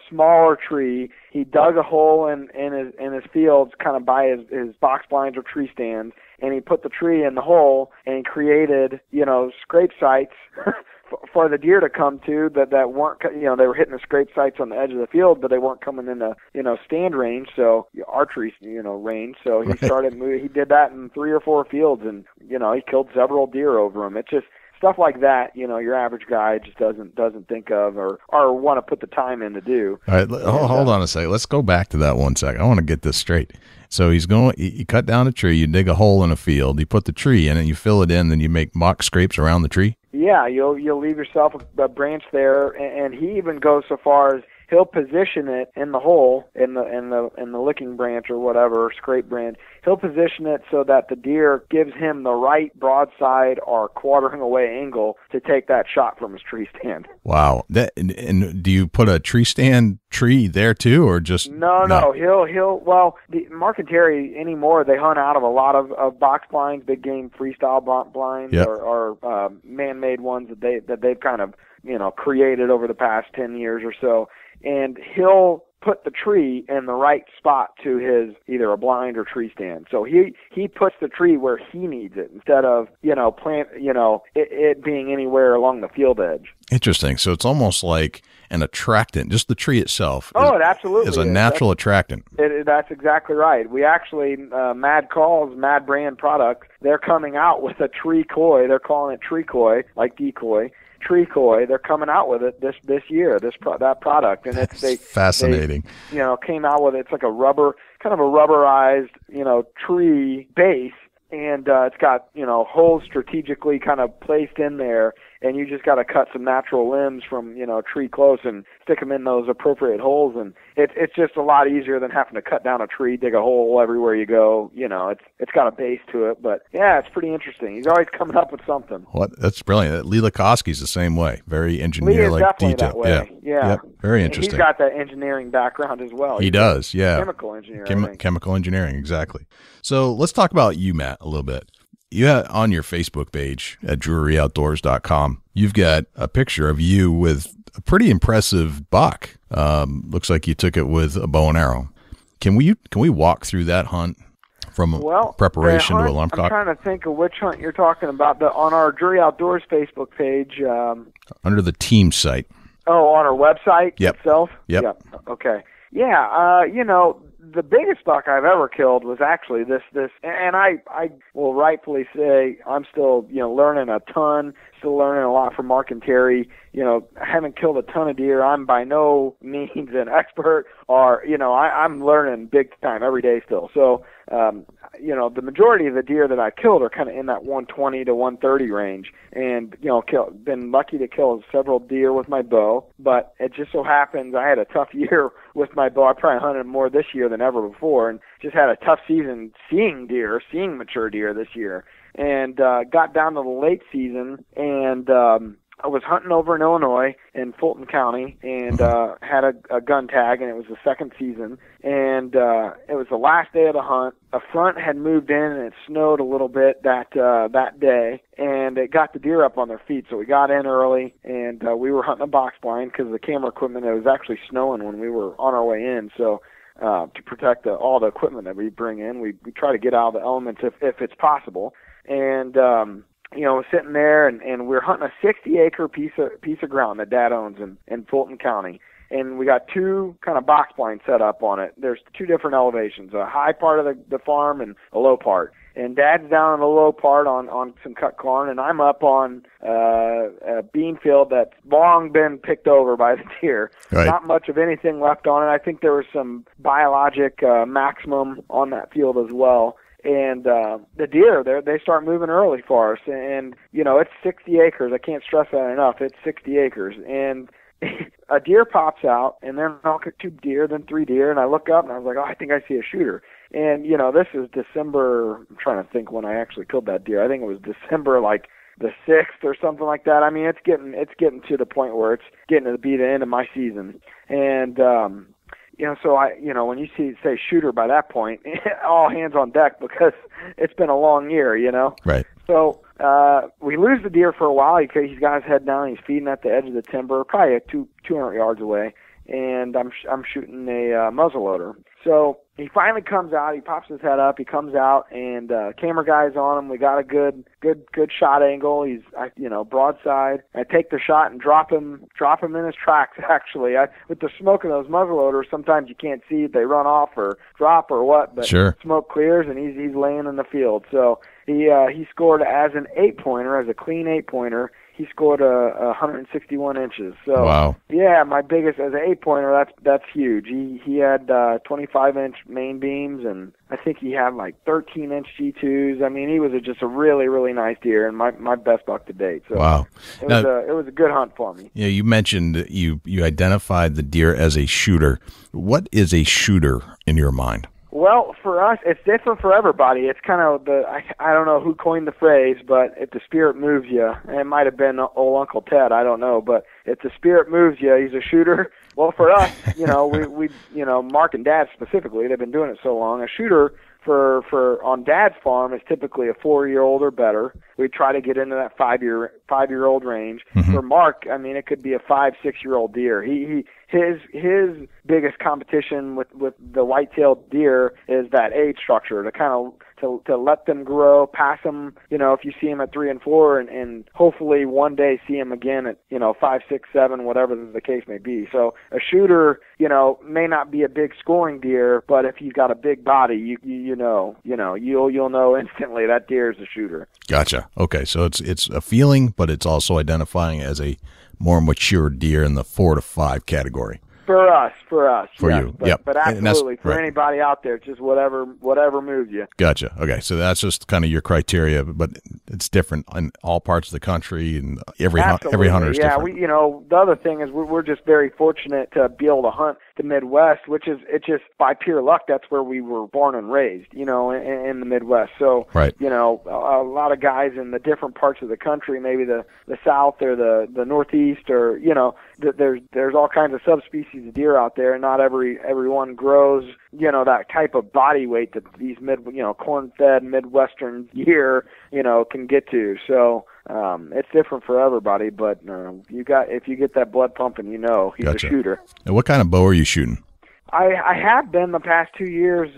smaller tree. He dug a hole in his fields, kind of by his box blinds or tree stands, and he put the tree in the hole, and he created scrape sites for the deer to come to that weren't, they were hitting the scrape sites on the edge of the field, but they weren't coming into, stand range, so archery, range. So he started moving. He did that in 3 or 4 fields, and, he killed several deer over them. It's just stuff like that, your average guy just doesn't think of or want to put the time in to do. All right, hold on a second. Let's go back to that 1 second. I want to get this straight. So you cut down a tree, you dig a hole in a field, you put the tree in it, you fill it in, then you make mock scrapes around the tree? Yeah, you'll leave yourself a branch there, and he even goes so far as he'll position it in the hole in the licking branch or whatever, scrape branch. He'll position it so that the deer gives him the right broadside or quartering away angle to take that shot from his tree stand. Wow. And do you put a tree stand tree there too, or just no? He'll well, the Mark and Terry anymore, they hunt out of a lot of box blinds, big game freestyle blinds, yep. or man-made ones that they've kind of created over the past 10 years or so, and he'll put the tree in the right spot to his either a blind or tree stand. So he puts the tree where he needs it instead of it being anywhere along the field edge. Interesting. So it's almost like an attractant. Just the tree itself. It absolutely is a natural attractant. That's exactly right. We actually Mad brand product. They're coming out with a tree koi. They're calling it tree koi, like decoy. Tree koi. They're coming out with it this year. That product, and it's fascinating. They, came out with it. It's like a rubberized tree base, and it's got holes strategically kind of placed in there, and you just got to cut some natural limbs from tree close and stick them in those appropriate holes, and it's just a lot easier than having to cut down a tree, dig a hole everywhere you go. It's got a base to it, but yeah, it's pretty interesting. He's always coming up with something. That's brilliant. Lee Lakoski's the same way, very engineer-like detail. Yeah. Yep. Very interesting. He's got that engineering background as well. He does, yeah. Chemical engineering. Chemical engineering, exactly. So let's talk about you, Matt, a little bit. You have on your Facebook page at DruryOutdoors.com, you've got a picture of you with a pretty impressive buck. Looks like you took it with a bow and arrow. Can we walk through that hunt from preparation to alarm cock? I'm trying to think of which hunt you're talking about. On our Drury Outdoors Facebook page. Under the team site. Oh, on our website itself? Yep. Okay. Yeah, the biggest buck I've ever killed was actually this, and I will rightfully say I'm still, learning a ton, still learning a lot from Mark and Terry. I haven't killed a ton of deer. I'm by no means an expert, or, I'm learning big time every day still. So, the majority of the deer that I killed are kind of in that 120 to 130 range, and, been lucky to kill several deer with my bow, but it just so happens I had a tough year with my bow. I probably hunted more this year than ever before, and just had a tough season seeing mature deer this year, and got down to the late season, and I was hunting over in Illinois in Fulton County, and had a gun tag, and it was the second season, and it was the last day of the hunt. A front had moved in, and it snowed a little bit that day, and it got the deer up on their feet. So we got in early, and we were hunting a box blind because of the camera equipment. It was actually snowing when we were on our way in, so to protect all the equipment that we bring in, we try to get out of the elements if it's possible, and sitting there, and we're hunting a 60-acre piece of ground that Dad owns in Fulton County, and we got two kind of box blinds set up on it. There's two different elevations, a high part of the farm and a low part. And Dad's down in the low part on some cut corn, and I'm up on a bean field that's long been picked over by the deer. Right. Not much of anything left on it. I think there was some biologic maximum on that field as well. And the deer, they start moving early for us. And, it's 60 acres. I can't stress that enough. It's 60 acres. And a deer pops out, and then I'll get 2 deer, then 3 deer. And I look up, and I was like, I think I see a shooter. And, this is December. I'm trying to think when I actually killed that deer. I think it was December, like the 6th or something like that. I mean, it's getting to the point where it's getting to be the end of my season. And, so when you say shooter by that point, all hands on deck because it's been a long year, Right. So we lose the deer for a while. He's got his head down. He's feeding at the edge of the timber, probably 200 yards away, and I'm shooting a muzzleloader. So he finally comes out. He pops his head up. He comes out, and camera guy's on him. We got a good shot angle. He's broadside. I take the shot and drop him in his tracks. Actually, with the smoke of those muzzleloaders, sometimes you can't see if they run off or drop or what. But sure. Smoke clears, and he's laying in the field. So he scored as an 8-pointer, as a clean 8-pointer. he scored a 161 inches. So wow. yeah, my biggest as an 8-pointer, that's huge. He had 25-inch main beams, and I think he had like 13-inch G2s. I mean, he was just a really, really nice deer, and my best buck to date. So wow. It was a good hunt for me. Yeah, you mentioned you identified the deer as a shooter. What is a shooter in your mind? Well, for us, it's different for everybody. It's kind of I don't know who coined the phrase, but if the spirit moves you, and it might have been old Uncle Ted, I don't know, but if the spirit moves you, he's a shooter. Well, for us, we Mark and Dad specifically, they've been doing it so long. A shooter for on Dad's farm is typically a 4-year-old or better. We try to get into that 5-year-old range. Mm-hmm. For Mark, I mean, it could be a 5-6-year-old deer. His biggest competition with the white-tailed deer is that age structure, to kind of to let them grow, pass them, if you see them at 3 and 4, and hopefully one day see them again at 5, 6, 7, whatever the case may be. So a shooter, may not be a big scoring deer, but if he's got a big body, you'll know instantly that deer is a shooter. Gotcha. Okay, so it's a feeling, but it's also identifying as a more mature deer in the 4 to 5 category. For us. For yes. you, but, yep. But absolutely, for right. Anybody out there, just whatever moves you. Gotcha. Okay, so that's just kind of your criteria, but it's different in all parts of the country, and every hunter is different. Yeah, the other thing is we're just very fortunate to be able to hunt the Midwest, which is it's just by pure luck. That's where we were born and raised, in the Midwest. So, right. A lot of guys in the different parts of the country, maybe the South or the Northeast, or there's all kinds of subspecies of deer out there. Not everyone grows, that type of body weight that these corn-fed Midwestern deer, can get to. So it's different for everybody, but if you get that blood pumping, he's Gotcha. a shooter. And what kind of bow are you shooting? I have been the past 2 years.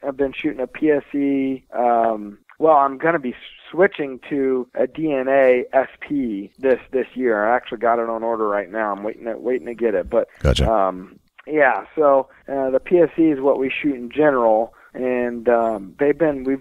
I've been shooting a PSE. Well, I'm going to be switching to a DNA SP this year. I actually got it on order right now. I'm waiting to get it. But gotcha. Yeah, so the PSE is what we shoot in general, and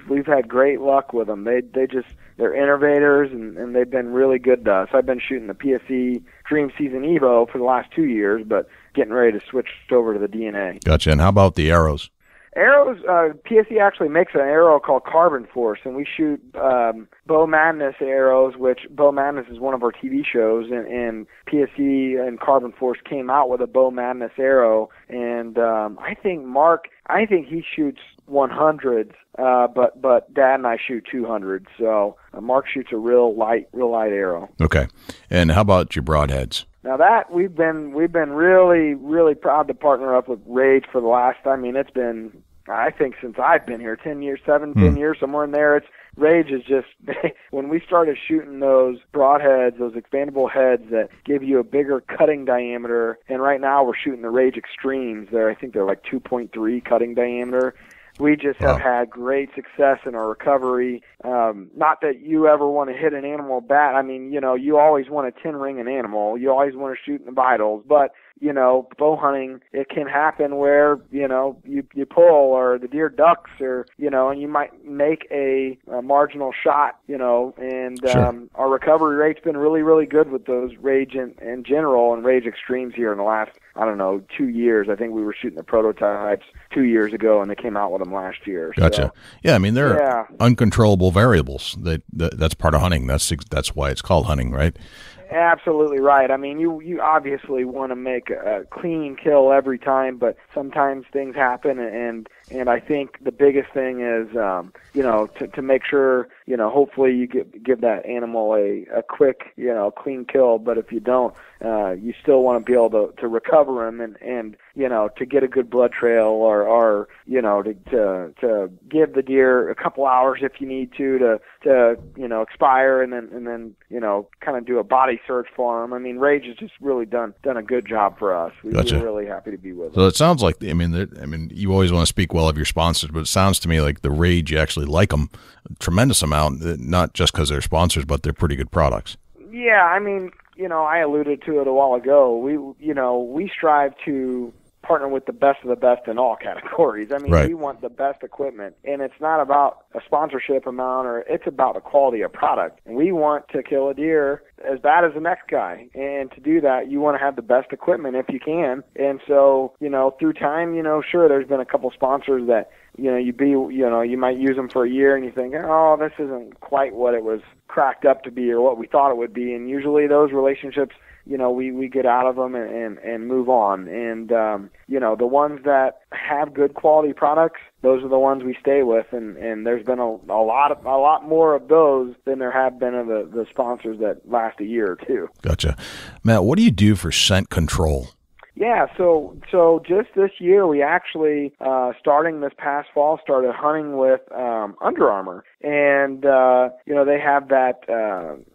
we've had great luck with them. They're innovators, and they've been really good to us. I've been shooting the PSE Dream Season Evo for the last 2 years, but getting ready to switch over to the DNA. Gotcha. And how about the arrows? Arrows, PSE actually makes an arrow called Carbon Force, and we shoot Bow Madness arrows, which Bow Madness is one of our TV shows, and PSE and Carbon Force came out with a Bow Madness arrow, and I think he shoots 100s, but Dad and I shoot 200s, so Mark shoots a real light arrow. Okay. And how about your broadheads? Now that we've been really, really proud to partner up with Rage for the last, it's been, I think since I've been here, 10 years, 10 years, somewhere in there. Rage is just, when we started shooting those broadheads, those expandable heads that give you a bigger cutting diameter, and right now we're shooting the Rage Extremes. I think they're like 2.3 cutting diameter. We just have had great success in our recovery. Not that you ever want to hit an animal bad. You always want to 10-ring an animal. You always want to shoot in the vitals. But, bow hunting, it can happen where, you pull or the deer ducks or, and you might make a marginal shot, and sure. Our recovery rate's been really, really good with those Rage in general and Rage Extremes here in the last, 2 years. I think we were shooting the prototypes 2 years ago, and they came out with them last year. Gotcha. So, yeah, there are uncontrollable variables. That's part of hunting. That's why it's called hunting, right? Absolutely right. You obviously want to make a clean kill every time, but sometimes things happen, and I think the biggest thing is, to make sure, hopefully you give that animal a quick, clean kill. But if you don't, you still want to be able to recover him and to get a good blood trail or to give the deer a couple hours if you need to expire and then kind of do a body search for him. Rage has just really done a good job for us. Gotcha. We're really happy to be with So them. it sounds like, you always want to speak well of your sponsors, but it sounds to me like the Rage, you actually like them a tremendous amount, not just because they're sponsors, but they're pretty good products. Yeah, I alluded to it a while ago. We strive to partner with the best of the best in all categories. I mean, we want the best equipment, and it's not about a sponsorship amount, or it's about the quality of product. And we want to kill a deer as bad as the next guy. And to do that, you want to have the best equipment if you can. And so, through time, sure, there's been a couple sponsors that, you might use them for a year and you think, oh, this isn't quite what it was cracked up to be or what we thought it would be. And usually those relationships, we get out of them and move on. And, the ones that have good quality products, those are the ones we stay with. And there's been a lot more of those than there have been of the sponsors that last a year or two. Gotcha. Matt, what do you do for scent control? Yeah, so just this year we actually, starting this past fall, started hunting with Under Armour. And, they have that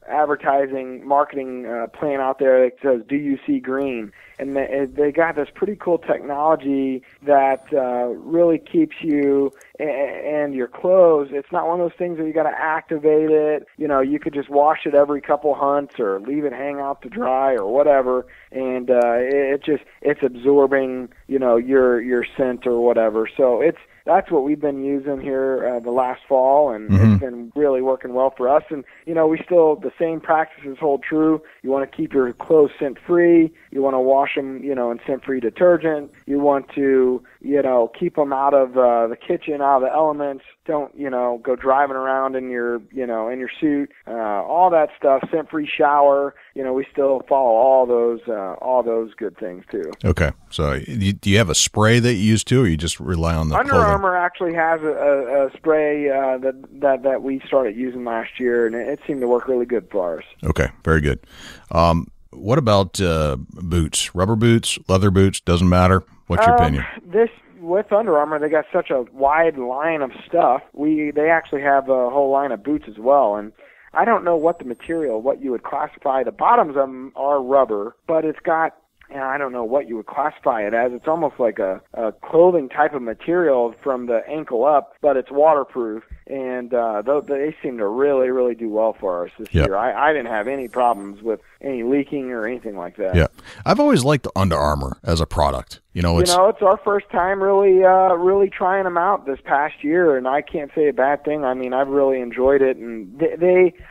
advertising, marketing plan out there that says, "Do you see green?" And they got this pretty cool technology that really keeps you and your clothes. It's not one of those things where you got to activate it. You could just wash it every couple hunts or leave it hang out to dry or whatever. And it's absorbing, your scent or whatever. So that's what we've been using here the last fall, and it's been really working well for us. And, the same practices hold true. You want to keep your clothes scent-free. You want to wash them, in scent-free detergent. You want to, keep them out of the kitchen, out of the elements. Don't, go driving around in your, in your suit. All that stuff, scent-free shower. We still follow all those good things too. Okay. So do you have a spray that you use too, or you just rely on the Under clothing? Armour actually has a spray that we started using last year, and it seemed to work really good for us. Okay. Very good. What about boots? Rubber boots, leather boots, doesn't matter? What's your opinion? With Under Armour, they got such a wide line of stuff. They actually have a whole line of boots as well, and I don't know what you would classify. The bottoms of them are rubber, but it's got, I don't know what you would classify it as. It's almost like a clothing type of material from the ankle up, but it's waterproof. And they seem to really, really do well for us this year. I didn't have any problems with any leaking or anything like that. Yeah, I've always liked Under Armour as a product. It's our first time really trying them out this past year, and I can't say a bad thing. I mean, I've really enjoyed it, and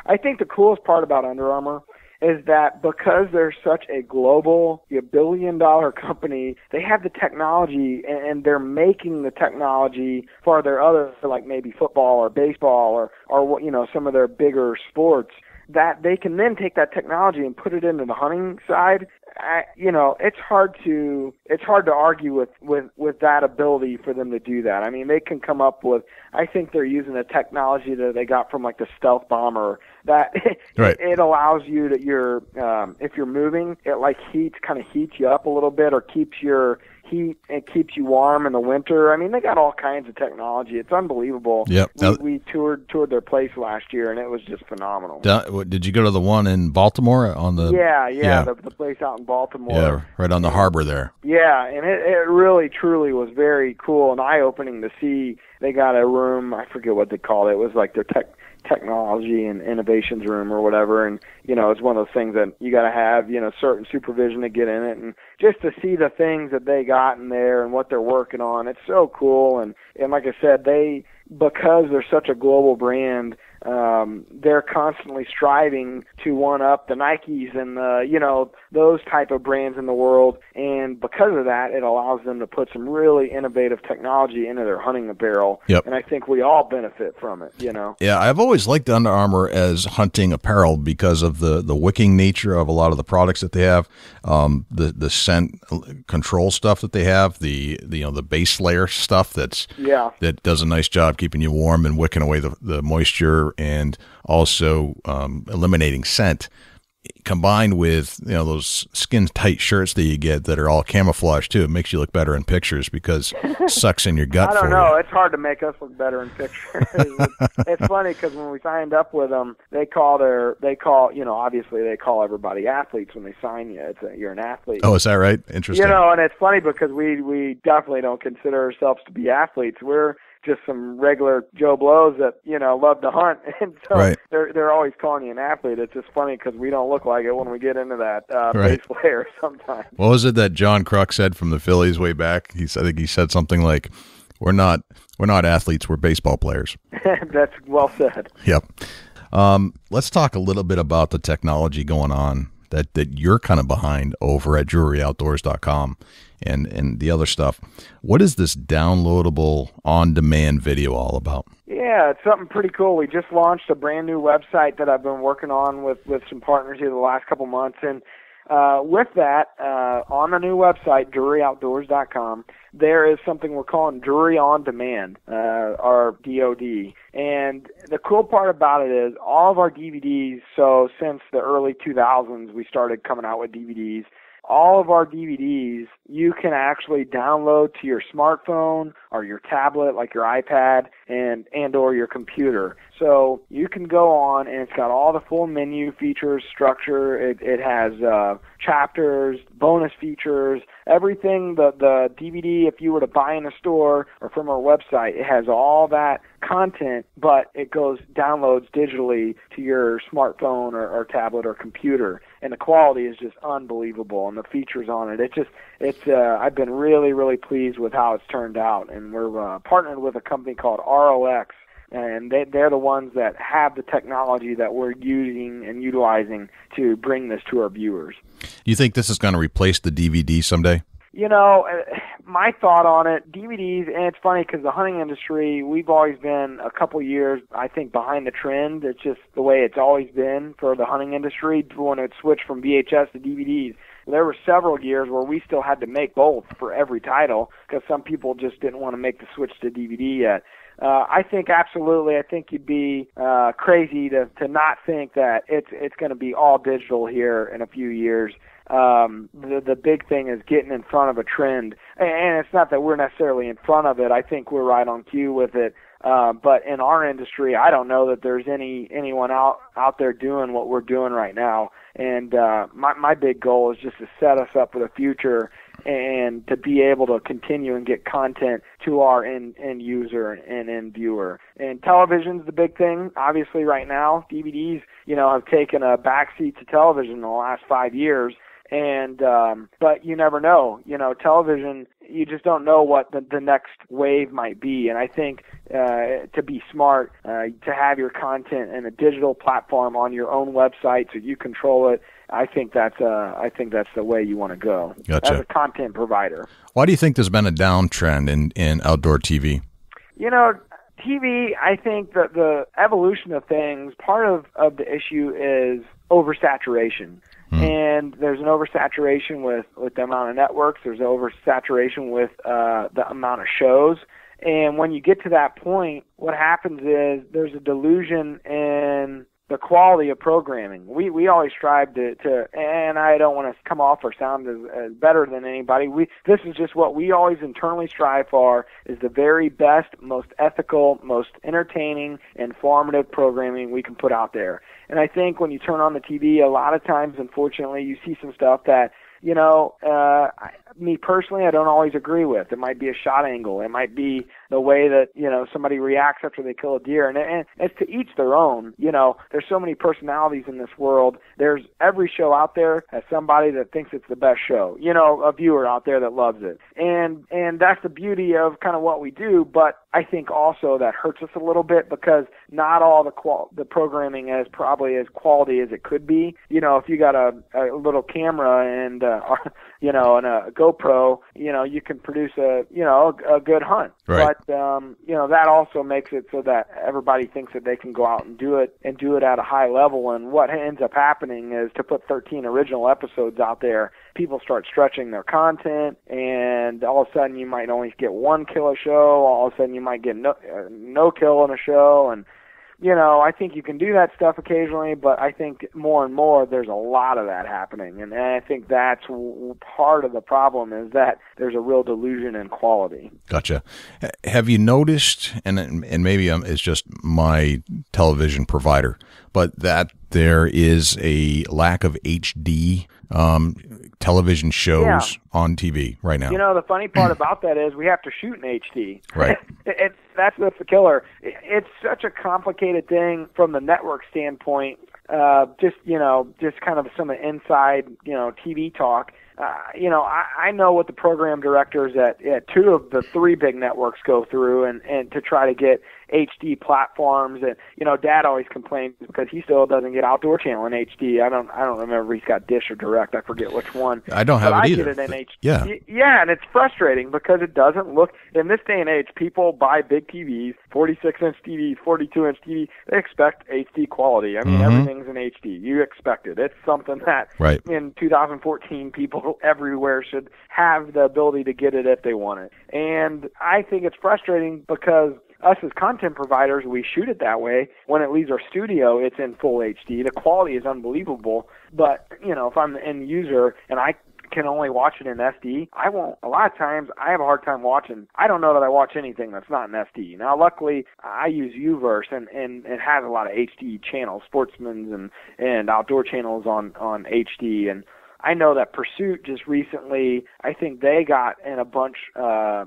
I think the coolest part about Under Armour is that because they're such a global, billion-dollar company, they have the technology, and they're making the technology for their other, like maybe football or baseball or some of their bigger sports, that they can then take that technology and put it into the hunting side. It's hard to argue with that ability for them to do that. I mean, they can come up with. I think they're using a technology that they got from like the stealth bomber that right. It allows you to if you're moving, it kind of heats you up a little bit or keeps your heat and keeps you warm in the winter. I mean, they got all kinds of technology. It's unbelievable. Yep. We toured their place last year, and it was just phenomenal. Did you go to the one in Baltimore on the? Yeah. The place out in Baltimore. Yeah, right on the harbor there. Yeah, and it really, truly was very cool and eye-opening to see. They got a room, I forget what they called it. It was like their technology and innovations room or whatever, and it's one of those things that you got to have certain supervision to get in it, and just to see the things that they got in there and what they're working on, it's so cool. And like I said, because they're such a global brand, they're constantly striving to one up the Nikes and those type of brands in the world, and because of that, it allows them to put some really innovative technology into their hunting apparel. Yep. And I think we all benefit from it. Yeah, I've always liked Under Armour as hunting apparel because of the wicking nature of a lot of the products that they have, the scent control stuff that they have, the base layer stuff that does a nice job keeping you warm and wicking away the moisture and also eliminating scent, combined with those skin tight shirts that you get that are all camouflage too. It makes you look better in pictures because it sucks in your gut. I don't for know. you. It's hard to make us look better in pictures. It's funny because when we signed up with them, obviously they call everybody athletes when they sign you. You're an athlete. Oh, is that right? Interesting. And it's funny because we definitely don't consider ourselves to be athletes. We're just some regular Joe Blows that, love to hunt. And so right. they're always calling you an athlete. It's just funny because we don't look like it when we get into that right. bass player sometimes. What was it that John Kruk said from the Phillies way back? I think he said something like, we're not athletes, we're baseball players. That's well said. Yep. Let's talk a little bit about the technology going on that you're kind of behind over at DruryOutdoors.com and the other stuff. What is this downloadable on-demand video all about? Yeah, it's something pretty cool. We just launched a brand new website that I've been working on with some partners here the last couple months. And with that, on the new website, DruryOutdoors.com, there is something we're calling Drury On Demand, our DOD. And the cool part about it is all of our DVDs, so since the early 2000s, we started coming out with DVDs. All of our DVDs you can actually download to your smartphone or your tablet, like your iPad, and or your computer. So you can go on, and it's got all the full menu features, structure. It has chapters, bonus features, everything. The DVD, if you were to buy in a store or from our website, it has all that content, but it downloads digitally to your smartphone or tablet or computer. And the quality is just unbelievable, and the features on it. I've been really, really pleased with how it's turned out, and we're partnered with a company called ROX, and they're the ones that have the technology that we're using and utilizing to bring this to our viewers. You think this is going to replace the DVD someday? My thought on it, DVDs, and it's funny because the hunting industry, we've always been a couple years, I think, behind the trend. It's just the way it's always been for the hunting industry when it switched from VHS to DVDs. There were several years where we still had to make both for every title because some people just didn't want to make the switch to DVD yet. I think absolutely. I think you'd be crazy to not think that it's going to be all digital here in a few years. The big thing is getting in front of a trend, and it's not that we're necessarily in front of it. I think we're right on cue with it. But in our industry, I don't know that there's anyone out there doing what we're doing right now. And my big goal is just to set us up for the future and to be able to continue and get content to our end user and end viewer. And television's the big thing, obviously, right now. DVDs, have taken a backseat to television in the last 5 years. And but you never know. Television, you just don't know what the next wave might be. And I think to be smart, to have your content in a digital platform on your own website so you control it, I think that's the way you want to go. Gotcha. As a content provider. Why do you think there's been a downtrend in outdoor TV? TV, I think that the evolution of things, part of the issue is oversaturation. And there's an oversaturation with the amount of networks. There's an oversaturation with the amount of shows. And when you get to that point, what happens is there's a delusion in the quality of programming. We always strive to and I don't want to come off or sound as better than anybody. This is just what we always internally strive for, is the very best, most ethical, most entertaining, informative programming we can put out there. And I think when you turn on the TV, a lot of times, unfortunately, you see some stuff that, me personally, I don't always agree with. It might be a shot angle. It might be the way that, somebody reacts after they kill a deer. And it's to each their own. There's so many personalities in this world. There's every show out there has somebody that thinks it's the best show, a viewer out there that loves it. And that's the beauty of kind of what we do. But I think also that hurts us a little bit because not all the programming is probably as quality as it could be. If you got a little camera and and a GoPro, you can produce a good hunt. Right. But that also makes it so that everybody thinks that they can go out and do it at a high level. And what ends up happening is, to put 13 original episodes out there, people start stretching their content, and all of a sudden you might only get one kill a show. All of a sudden you might get no kill in a show. And I think you can do that stuff occasionally, but I think more and more there's a lot of that happening. And I think that's part of the problem, is that there's a real delusion in quality. Gotcha. Have you noticed, and maybe it's just my television provider, but that there is a lack of HD television shows on TV right now. You know, the funny part about that is we have to shoot in HD. Right. That's the killer. It's such a complicated thing from the network standpoint. Just kind of some inside, TV talk. I know what the program directors at two of the three big networks go through and to try to get HD platforms. And, Dad always complains because he still doesn't get Outdoor Channel in HD. I don't remember if he's got Dish or Direct. I forget which one. I don't have it either. I get it in HD. Yeah. Yeah, and it's frustrating because it doesn't look, in this day and age, people buy big TVs, 46-inch TVs, 42-inch TV. They expect HD quality. I mean, everything's in HD. You expect it. It's something that in 2014 people everywhere should have the ability to get it if they want it. And I think it's frustrating because us as content providers, we shoot it that way. When it leaves our studio, it's in full HD. The quality is unbelievable. But, if I'm the end user and I can only watch it in SD, a lot of times I have a hard time watching. I don't know that I watch anything that's not in SD. Now, luckily, I use Uverse and it has a lot of HD channels, sportsman's and outdoor channels on HD. And I know that Pursuit just recently, I think they got in a bunch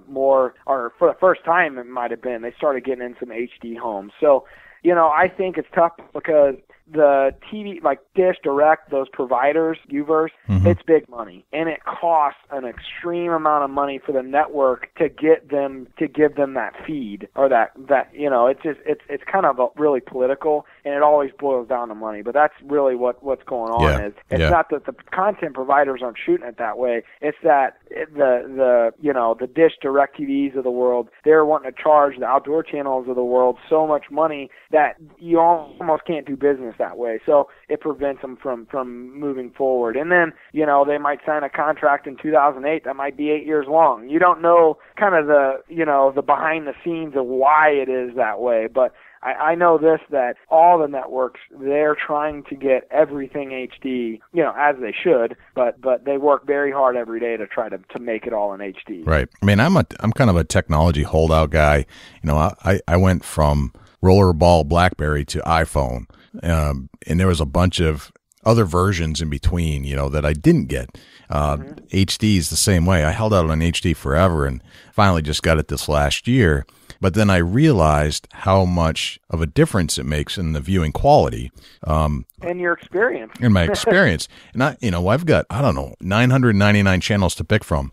more, or for the first time it might have been, they started getting in some HD homes. So, I think it's tough because the TV, like Dish, Direct, those providers, Uverse, it's big money, and it costs an extreme amount of money for the network to give them that feed or that it's kind of really political, and it always boils down to money. But that's really what's going on. It's not that the content providers aren't shooting it that way. It's that the Dish, Direct TVs of the world, they're wanting to charge the outdoor channels of the world so much money that you almost can't do business that way. So it prevents them from moving forward. And then, they might sign a contract in 2008 that might be 8 years long. You don't know kind of the behind the scenes of why it is that way. But I know this, that all the networks, they're trying to get everything HD, as they should, but they work very hard every day to try to make it all in HD. Right. I mean, I'm kind of a technology holdout guy. I went from rollerball BlackBerry to iPhone, and there was a bunch of other versions in between, that I didn't get. HD is the same way. I held out on HD forever and finally just got it this last year. But then I realized how much of a difference it makes in the viewing quality. And your experience. In my experience. And I've got, 999 channels to pick from.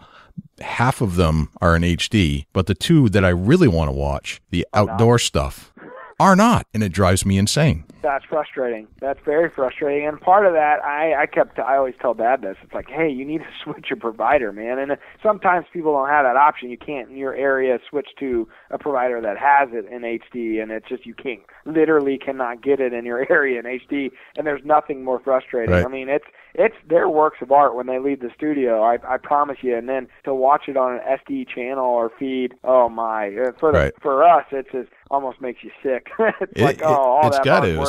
Half of them are in HD, but the two that I really want to watch, the outdoor stuff, are not. And it drives me insane. That's frustrating. That's very frustrating. And part of that, I always tell Dad this. It's like, hey, you need to switch your provider, man. And sometimes people don't have that option. You can't in your area switch to a provider that has it in HD, and it's just literally cannot get it in your area in HD. And there's nothing more frustrating. Right. I mean, it's their works of art when they leave the studio. I promise you. And then to watch it on an SD channel or feed, oh my! For us, it's just almost makes you sick. It's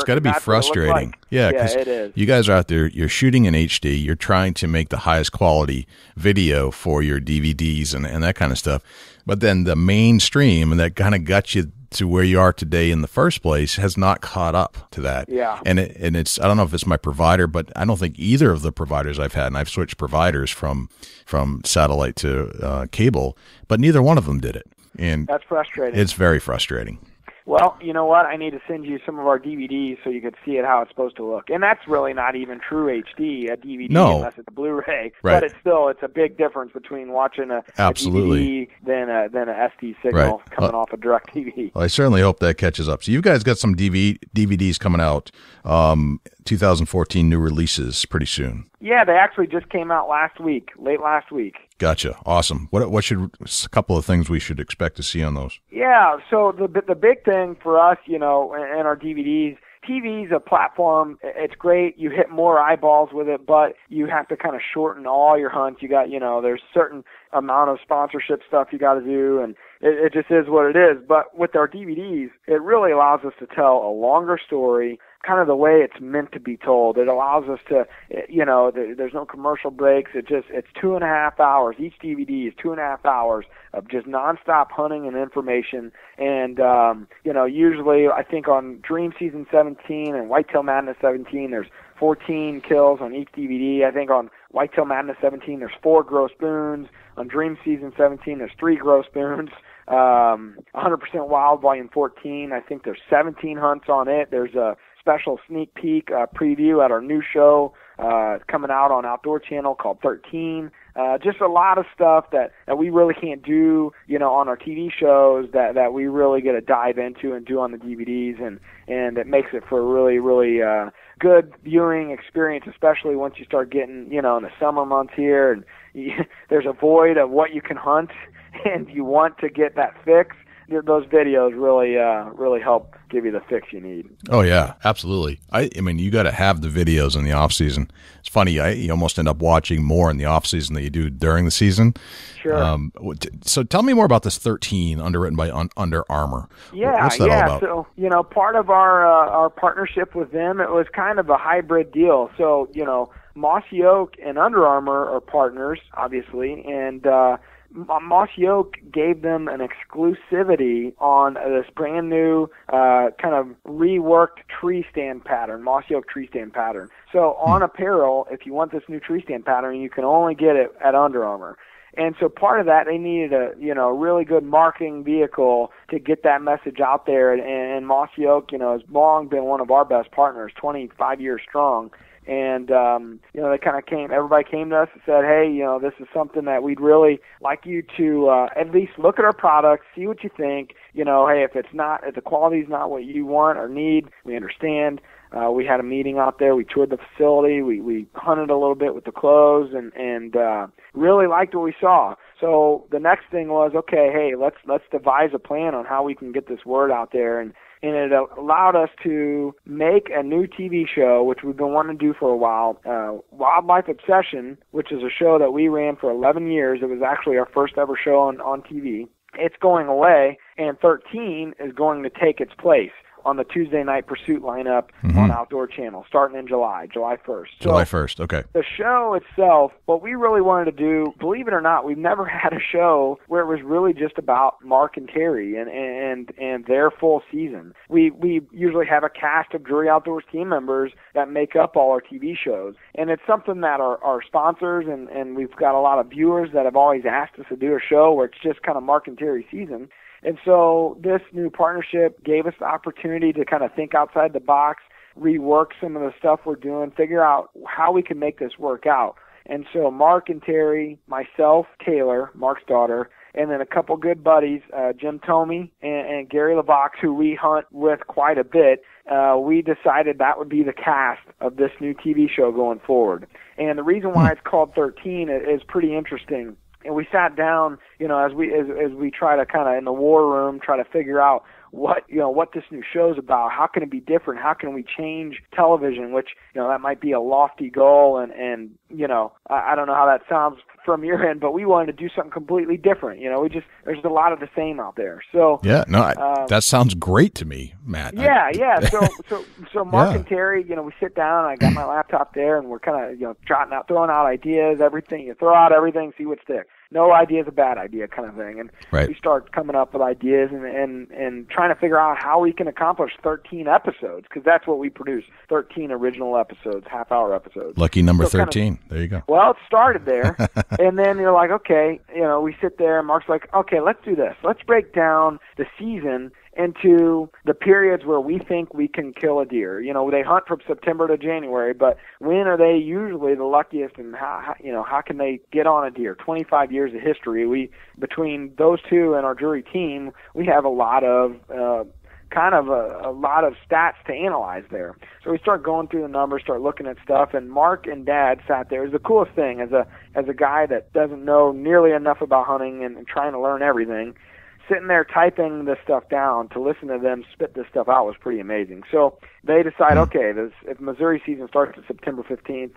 got to be frustrating. Like. Yeah, because it is. You guys are out there, you're shooting in HD, you're trying to make the highest quality video for your DVDs and that kind of stuff. But then the mainstream, and that kind of got you to where you are today in the first place, has not caught up to that. Yeah. And it's, I don't know if it's my provider, but I don't think either of the providers I've had, and I've switched providers from satellite to cable, but neither one of them did it. And that's frustrating. It's very frustrating. Well, you know what? I need to send you some of our DVDs so you could see it how it's supposed to look. And that's really not even true HD, a DVD, unless it's a Blu-ray. Right. But it's a big difference between watching a DVD than a SD signal coming off a direct TV. Well, I certainly hope that catches up. So you guys got some DVDs coming out, 2014 new releases pretty soon. Yeah, they actually just came out late last week. Gotcha. Awesome. What should a couple of things we should expect to see on those? Yeah, so the big thing for us, in our DVDs, TV's a platform. It's great. You hit more eyeballs with it, but you have to kind of shorten all your hunts. You got, there's certain amount of sponsorship stuff you got to do, and it just is what it is. But with our DVDs, it really allows us to tell a longer story, kind of the way it's meant to be told. It allows us to, there's no commercial breaks. It's 2.5 hours. Each DVD is 2.5 hours of just nonstop hunting and information. And, usually I think on Dream Season 17 and Whitetail Madness 17, there's 14 kills on each DVD. I think on Whitetail Madness 17, there's 4 gross boons. On Dream Season 17, there's 3 gross boons. 100% Wild Volume 14, I think there's 17 hunts on it. There's a special sneak peek preview at our new show coming out on Outdoor Channel called 13. Just a lot of stuff that we really can't do, on our TV shows that we really get to dive into and do on the DVDs, and it makes it for a really, really good viewing experience, especially once you start getting, in the summer months here, and there's a void of what you can hunt, and you want to get that fix. Those videos really help give you the fix you need. Oh yeah, absolutely. I mean, you got to have the videos in the off season. It's funny, you almost end up watching more in the off season than you do during the season. Sure. So tell me more about this 13 underwritten by Under Armour. Yeah, what's that all about? So part of our partnership with them, it was kind of a hybrid deal. So Mossy Oak and Under Armour are partners, obviously, and Mossy Oak gave them an exclusivity on this brand new kind of reworked tree stand pattern, Mossy Oak tree stand pattern. So on apparel, if you want this new tree stand pattern, you can only get it at Under Armour. And so part of that, they needed a really good marketing vehicle to get that message out there. And Mossy Oak, has long been one of our best partners, 25 years strong. And, they kind of everybody came to us and said, hey, this is something that we'd really like you to at least look at our products, see what you think. Hey, if the quality's not what you want or need, we understand. We had a meeting out there. We toured the facility. We hunted a little bit with the clothes and really liked what we saw. So the next thing was, okay, hey, let's devise a plan on how we can get this word out there. And it allowed us to make a new TV show, which we've been wanting to do for a while, Wildlife Obsession, which is a show that we ran for 11 years. It was actually our first ever show on TV. It's going away, and 13 is going to take its place on the Tuesday Night Pursuit lineup on Outdoor Channel, starting in July 1st. July 1st, okay. The show itself, what we really wanted to do, believe it or not, we've never had a show where it was really just about Mark and Terry and their full season. We usually have a cast of Drury Outdoors team members that make up all our TV shows. And it's something that our sponsors and we've got a lot of viewers that have always asked us to do a show where it's just kind of Mark and Terry season. And so this new partnership gave us the opportunity to kind of think outside the box, rework some of the stuff we're doing, figure out how we can make this work out. And so Mark and Terry, myself, Taylor, Mark's daughter, and then a couple good buddies, Jim Tomey and Gary LeVox, who we hunt with quite a bit, we decided that would be the cast of this new TV show going forward. And the reason why it's called 13 is pretty interesting. And we sat down, as we try to kind of in the war room try to figure out what this new show's about. How can it be different? How can we change television? Which that might be a lofty goal, and I don't know how that sounds from your end, but we wanted to do something completely different. There's a lot of the same out there. So yeah, no, that sounds great to me, Matt. Yeah. So Mark and Terry, we sit down. I got my laptop there, and we're kind of trotting out, throwing out ideas. Everything you throw out, everything, see what sticks. No idea is a bad idea, kind of thing. And we start coming up with ideas and trying to figure out how we can accomplish 13 episodes, because that's what we produce, 13 original episodes, half-hour episodes. Lucky number 13. There you go. Well, it started there, and then you're like, okay, we sit there, and Mark's like, okay, let's do this. Let's break down the season into the periods where we think we can kill a deer. They hunt from September to January, but when are they usually the luckiest, and how can they get on a deer? 25 years of history. Between those two and our Drury team, we have a lot of a lot of stats to analyze there. So we start going through the numbers, start looking at stuff, and Mark and Dad sat there. It was the coolest thing as a guy that doesn't know nearly enough about hunting and trying to learn everything. Sitting there typing this stuff down to listen to them spit this stuff out was pretty amazing. So they decide, okay, if Missouri season starts on September 15th,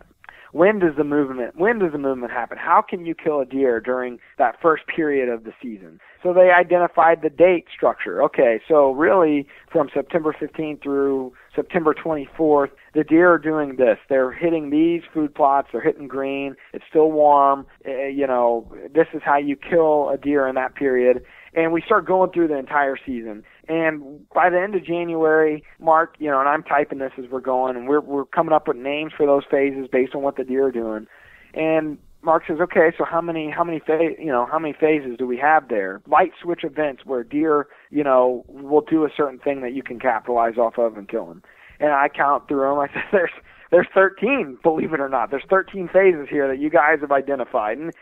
when does the movement happen? How can you kill a deer during that first period of the season? So they identified the date structure. Okay, so really from September 15th through September 24th, the deer are doing this. They're hitting these food plots. They're hitting green. It's still warm. This is how you kill a deer in that period. And we start going through the entire season. And by the end of January, Mark, and I'm typing this as we're going, and we're coming up with names for those phases based on what the deer are doing. And Mark says, okay, so how many phases do we have there? Light switch events where deer, will do a certain thing that you can capitalize off of and kill them. And I count through them. I said, there's 13, believe it or not. There's 13 phases here that you guys have identified. And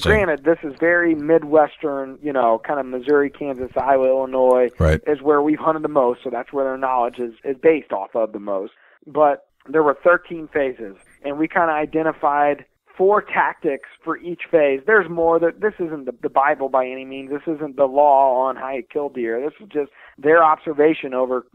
granted, this is very Midwestern, kind of Missouri, Kansas, Iowa, Illinois, right, is where we've hunted the most, so that's where their knowledge is based off of the most. But there were 13 phases, and we kind of identified 4 tactics for each phase. There's more. This isn't the Bible by any means. This isn't the law on how you kill deer. This is just their observation over,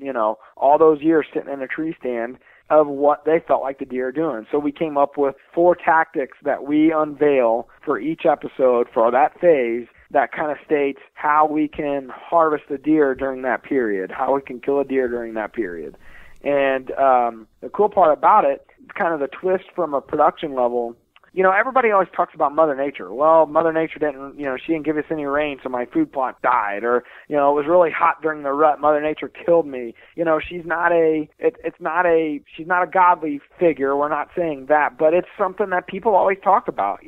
all those years sitting in a tree stand of what they felt like the deer are doing. So we came up with 4 tactics that we unveil for each episode for that phase that kind of states how we can harvest a deer during that period, how we can kill a deer during that period. And the cool part about it, kind of the twist from a production level, everybody always talks about Mother Nature. Well, Mother Nature didn't, she didn't give us any rain, so my food plot died. Or, it was really hot during the rut. Mother Nature killed me. She's not a godly figure. We're not saying that, but it's something that people always talk about,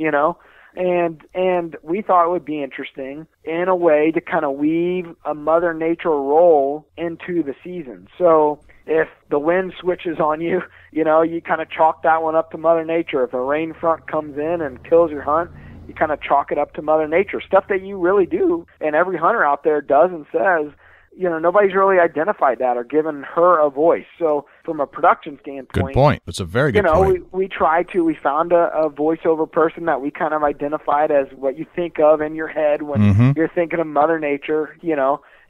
And we thought it would be interesting in a way to kind of weave a Mother Nature role into the season. So if the wind switches on you, you kind of chalk that one up to Mother Nature. If a rain front comes in and kills your hunt, you kind of chalk it up to Mother Nature. Stuff that you really do, and every hunter out there does and says, nobody's really identified that or given her a voice. So from a production standpoint... Good point. It's a very good point. We found a voiceover person that we kind of identified as what you think of in your head when you're thinking of Mother Nature,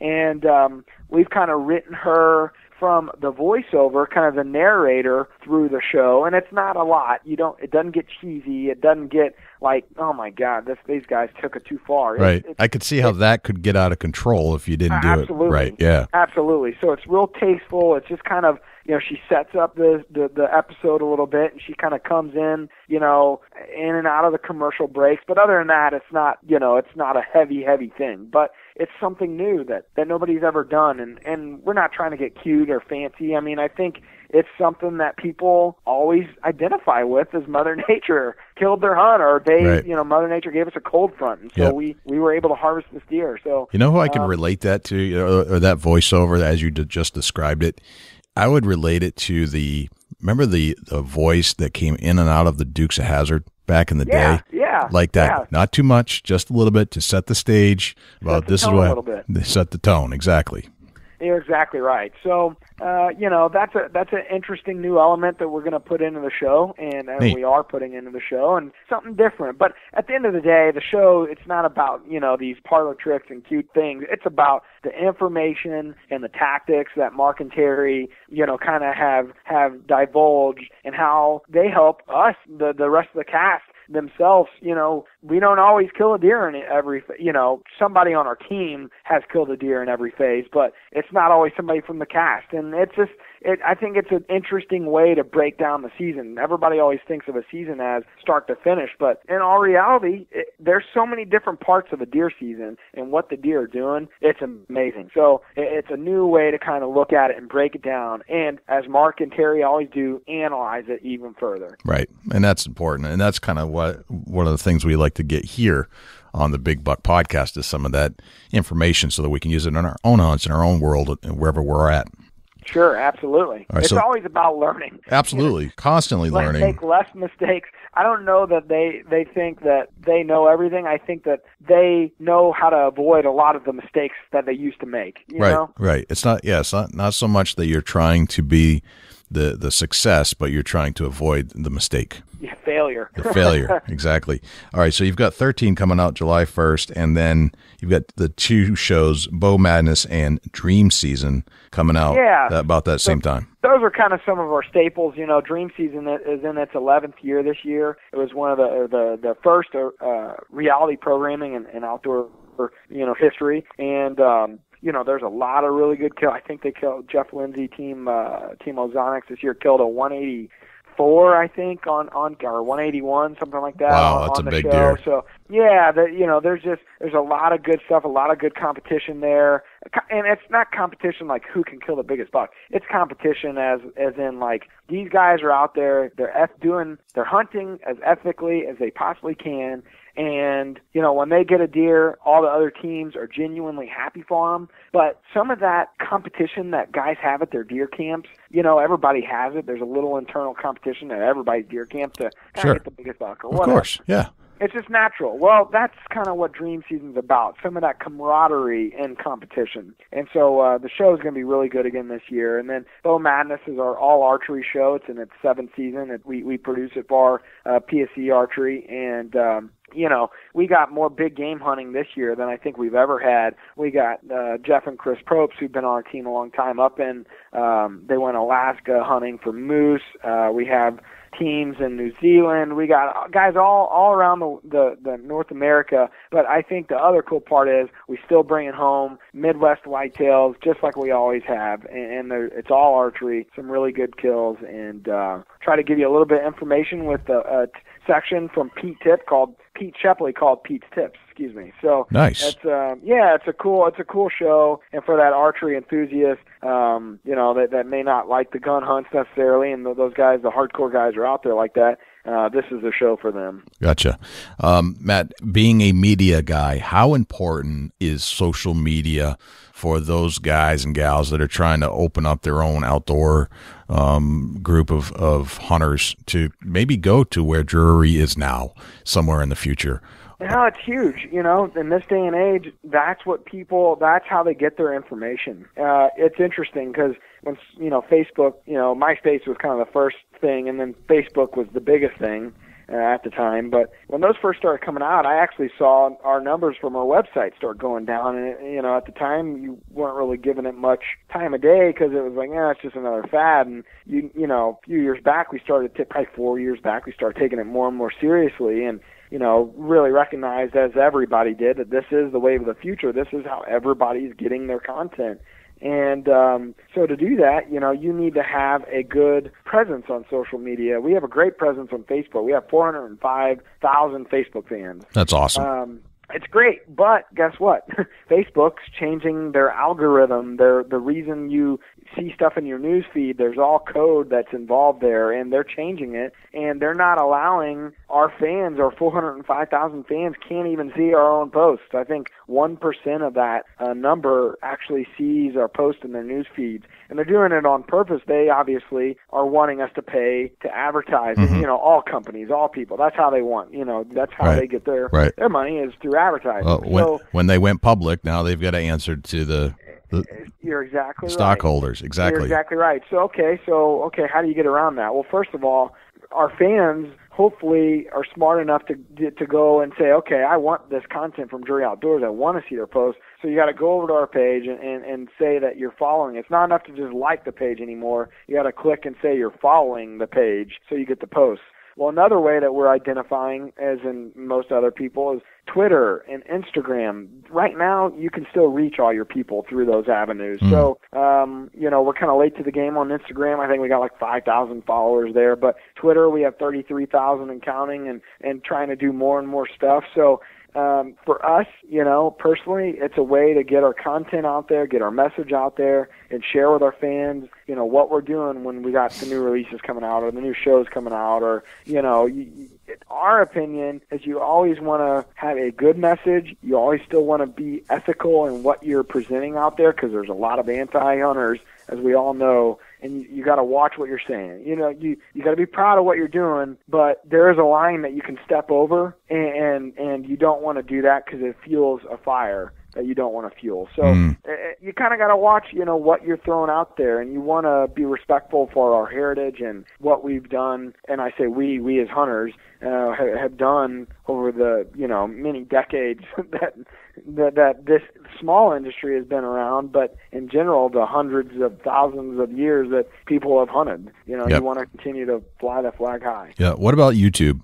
and we've kind of written her from the voiceover, kind of the narrator through the show, and it's not a lot. It doesn't get cheesy. It doesn't get like, oh my God, these guys took it too far. Right. I could see how that could get out of control if you didn't do it right. Yeah. Absolutely. So it's real tasteful. It's just kind of, she sets up the episode a little bit, and she kind of comes in, in and out of the commercial breaks. But other than that, it's not, it's not a heavy thing. But it's something new that nobody's ever done, and we're not trying to get cute or fancy. I mean, I think it's something that people always identify with as Mother Nature killed their hunt, or Mother Nature gave us a cold front, and so we were able to harvest this deer. So who I can relate that to, or that voiceover as you just described it? I would relate it to remember the voice that came in and out of the Dukes of Hazzard back in the day? Yeah. Like that. Yeah. Not too much, just a little bit to set the stage. About this is what set the tone. Exactly. You're exactly right. So, that's an interesting new element that we're going to put into the show, and we are putting into the show, and something different. But at the end of the day, the show, it's not about, these parlor tricks and cute things. It's about the information and the tactics that Mark and Terry, kind of have divulged, and how they help us, the rest of the cast, themselves. We don't always kill a deer in every, somebody on our team has killed a deer in every phase, but it's not always somebody from the cast. And it's just, I think it's an interesting way to break down the season. Everybody always thinks of a season as start to finish, but in all reality, there's so many different parts of a deer season, and what the deer are doing, it's amazing. So it's a new way to kind of look at it and break it down, and as Mark and Terry always do, analyze it even further. Right, and that's important, and that's kind of one of the things we like to get here on the Big Buck podcast is some of that information so that we can use it in our own hunts, in our own world, wherever we're at. Sure, absolutely. Right, it's always about learning. Absolutely, constantly learning. Make less mistakes. I don't know that they think that they know everything. I think that they know how to avoid a lot of the mistakes that they used to make. You know? Right. It's not so much that you're trying to be the success, but you're trying to avoid the mistake. Yeah, failure. The failure, exactly. All right, so you've got 13 coming out July 1st, and then you've got the 2 shows, Bow Madness and Dream Season, coming out about that same time. Those are kind of some of our staples. Dream Season is in its 11th year this year. It was one of the first reality programming in outdoor history, and there's a lot of really good kills. I think they killed Jeff Lindsay, Team Ozonics this year killed a 184, I think, on or 181, something like that. Wow, that's on a the big show. deer. So there's a lot of good stuff, a lot of good competition there, and it's not competition like who can kill the biggest buck. It's competition as in like these guys are out there, they're hunting as ethically as they possibly can. And, when they get a deer, all the other teams are genuinely happy for them. But some of that competition that guys have at their deer camps, everybody has it. There's a little internal competition at everybody's deer camp to get the biggest buck or whatever. Of course, yeah. It's just natural. Well, that's kind of what Dream Season's about, some of that camaraderie and competition. And so the show is going to be really good again this year. And then Bow Madness is our all-archery show. It's in its 7th season. We produce it for PSC Archery. And, we got more big game hunting this year than I think we've ever had. We got Jeff and Chris Probst, who've been on our team a long time, up in they went Alaska hunting for moose. We have teams in New Zealand. We got guys all around the North America. But I think the other cool part is we still bring it home, Midwest whitetails, just like we always have. And it's all archery, some really good kills, and try to give you a little bit of information with a section from Pete Shepley called Pete's Tips. Excuse me. So nice. It's a cool show, and for that archery enthusiast, that may not like the gun hunts necessarily, and those guys, the hardcore guys, are out there like that. This is the show for them. Gotcha. Matt, being a media guy, how important is social media for those guys and gals that are trying to open up their own outdoor group of hunters to maybe go to where Drury is now, somewhere in the future? No, it's huge. In this day and age, that's how they get their information. It's interesting because when, Facebook, MySpace was kind of the first thing, and then Facebook was the biggest thing at the time. But when those first started coming out, I actually saw our numbers from our website start going down. And, at the time, you weren't really giving it much time of day because it was like, it's just another fad. And, a few years back, probably 4 years back, we started taking it more and more seriously. And, really recognized, as everybody did, that this is the wave of the future. This is how everybody's getting their content. And so to do that, you need to have a good presence on social media. We have a great presence on Facebook. We have 405,000 Facebook fans. That's awesome. It's great, but guess what? Facebook's changing their algorithm. The reason you see stuff in your news feed, there's all code that's involved there, and they're changing it, and they're not allowing our fans, our 405,000 fans, can't even see our own posts. I think 1% of that number actually sees our post in their news feeds, and they're doing it on purpose. They obviously are wanting us to pay to advertise. Mm-hmm. All companies, all people. That's how they want. That's how they get their money, is through advertising. When they went public, now they've got to answer to the you're exactly stockholders. Right. Exactly. You're exactly right. So how do you get around that? Well, first of all, our fans hopefully are smart enough to go and say, okay, I want this content from Drury Outdoors. I want to see their posts. So you got to go over to our page and say that you're following. It's not enough to just like the page anymore. You got to click and say you're following the page so you get the posts. Well, another way that we're identifying, as in most other people, is Twitter and Instagram. Right now, you can still reach all your people through those avenues. So, we're kind of late to the game on Instagram. I think we got like 5,000 followers there. But Twitter, we have 33,000 and counting, and trying to do more and more stuff. So, for us, personally, it's a way to get our content out there, get our message out there, and share with our fans, what we're doing when we got the new releases coming out or the new shows coming out, or, our opinion is you always want to have a good message. You always still want to be ethical in what you're presenting out there, because there's a lot of anti-hunters, as we all know, and you got to watch what you're saying. You got to be proud of what you're doing, but there is a line that you can step over, and you don't want to do that because it fuels a fire. that you don't want to fuel. So you kind of got to watch, what you're throwing out there, and you want to be respectful for our heritage and what we've done. And I say we as hunters have done over the, many decades that this small industry has been around, but in general, the hundreds of thousands of years that people have hunted. You want to continue to fly the flag high. Yeah. What about YouTube?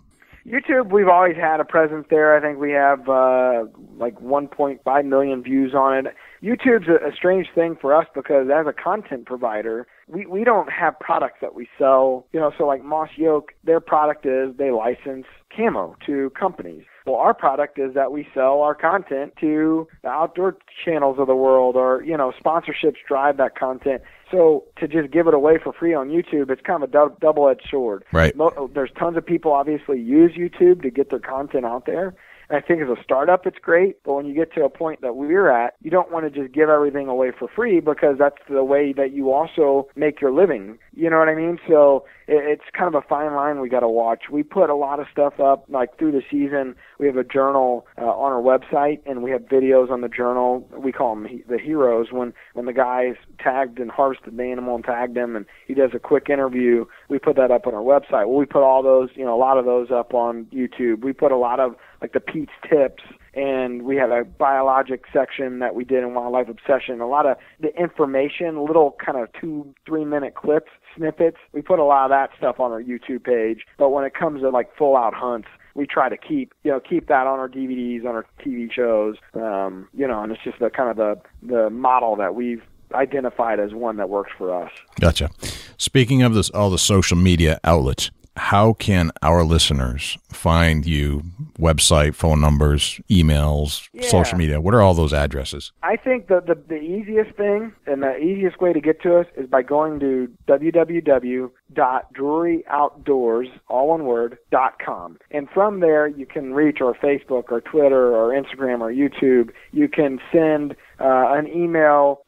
YouTube, we've always had a presence there. I think we have like 1.5 million views on it. YouTube's a strange thing for us because as a content provider, we don't have products that we sell. So like Moss Yoke, their product is they license camo to companies. Well, our product is that we sell our content to the outdoor channels of the world, or, sponsorships drive that content. So to just give it away for free on YouTube, it's kind of a double-edged sword. Right. There's tons of people obviously use YouTube to get their content out there. And I think as a startup, it's great. But when you get to a point that we're at, you don't want to just give everything away for free because that's the way that you also make your living. You know what I mean? So it's kind of a fine line we got to watch. We put a lot of stuff up, like through the season. We have a journal on our website, and we have videos on the journal. We call them the heroes. When the guy's tagged and harvested the animal and tagged him, and he does a quick interview, we put that up on our website. Well, we put all those, a lot of those up on YouTube. We put a lot of, like, the Pete's Tips, and we have a biologic section that we did in Wildlife Obsession. A lot of the information, little kind of 2-3 minute clips, snippets. We put a lot of that stuff on our YouTube page. But when it comes to like full out hunts, we try to keep that on our DVDs, on our TV shows. And it's just the kind of the model that we've identified as one that works for us. Gotcha. Speaking of all the social media outlets, how can our listeners find you? Website, phone numbers, emails, social media. What are all those addresses? I think the easiest thing and the easiest way to get to us is by going to www.druryoutdoors, all one word, .com. And from there, you can reach our Facebook or Twitter or Instagram or YouTube. You can send an email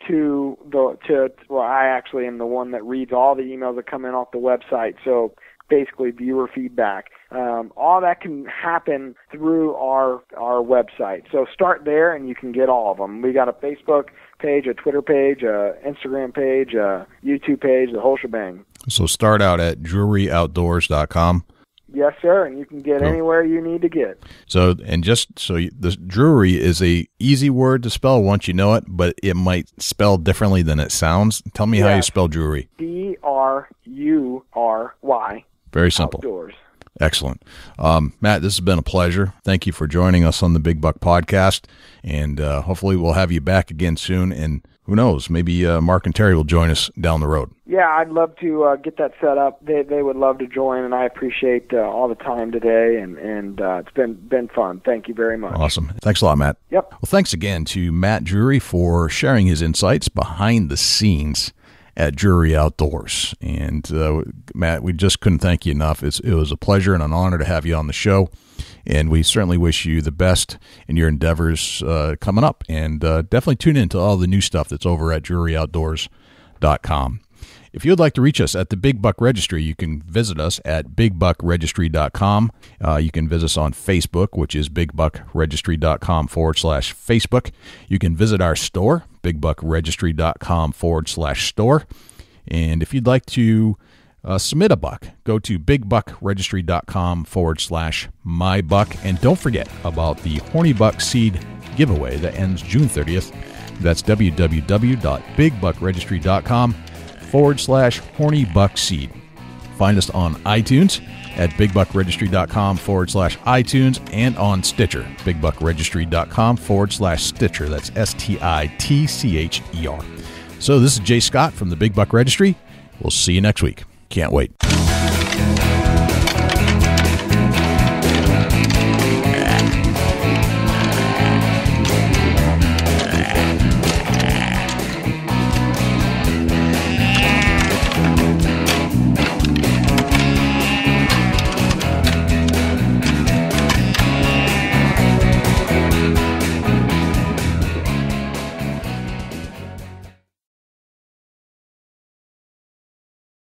I actually am the one that reads all the emails that come in off the website. So basically viewer feedback. All that can happen through our website. So start there and you can get all of them. We got a Facebook page, a Twitter page, a Instagram page, a YouTube page, the whole shebang. So start out at Druryoutdoors.com. Yes, sir, and you can get anywhere you need to get. So, this Drury is a easy word to spell once you know it, but it might spell differently than it sounds. Tell me how you spell Drury. Drury. Very simple. Outdoors. Excellent. Matt, this has been a pleasure. Thank you for joining us on the Big Buck Podcast, and hopefully we'll have you back again soon, and who knows, maybe Mark and Terry will join us down the road. Yeah, I'd love to get that set up. They would love to join, and I appreciate all the time today, and it's been fun. Thank you very much. Awesome. Thanks a lot, Matt. Yep. Well, thanks again to Matt Drury for sharing his insights behind the scenes at Drury Outdoors. And Matt, we just couldn't thank you enough. It was a pleasure and an honor to have you on the show. And we certainly wish you the best in your endeavors coming up. And definitely tune in to all the new stuff that's over at Druryoutdoors.com. If you'd like to reach us at the Big Buck Registry, you can visit us at BigBuckRegistry.com. You can visit us on Facebook, which is BigBuckRegistry.com/Facebook. You can visit our store, BigBuckRegistry.com/store. And if you'd like to submit a buck, go to BigBuckRegistry.com/mybuck. And don't forget about the Horny Buck Seed giveaway that ends June 30th. That's www.BigBuckRegistry.com/Horny Buck Seed. Find us on iTunes at BigBuckRegistry.com/iTunes and on Stitcher, BigBuckRegistry.com/Stitcher. That's STITCHER. So this is Jay Scott from the Big Buck Registry. We'll see you next week. Can't wait.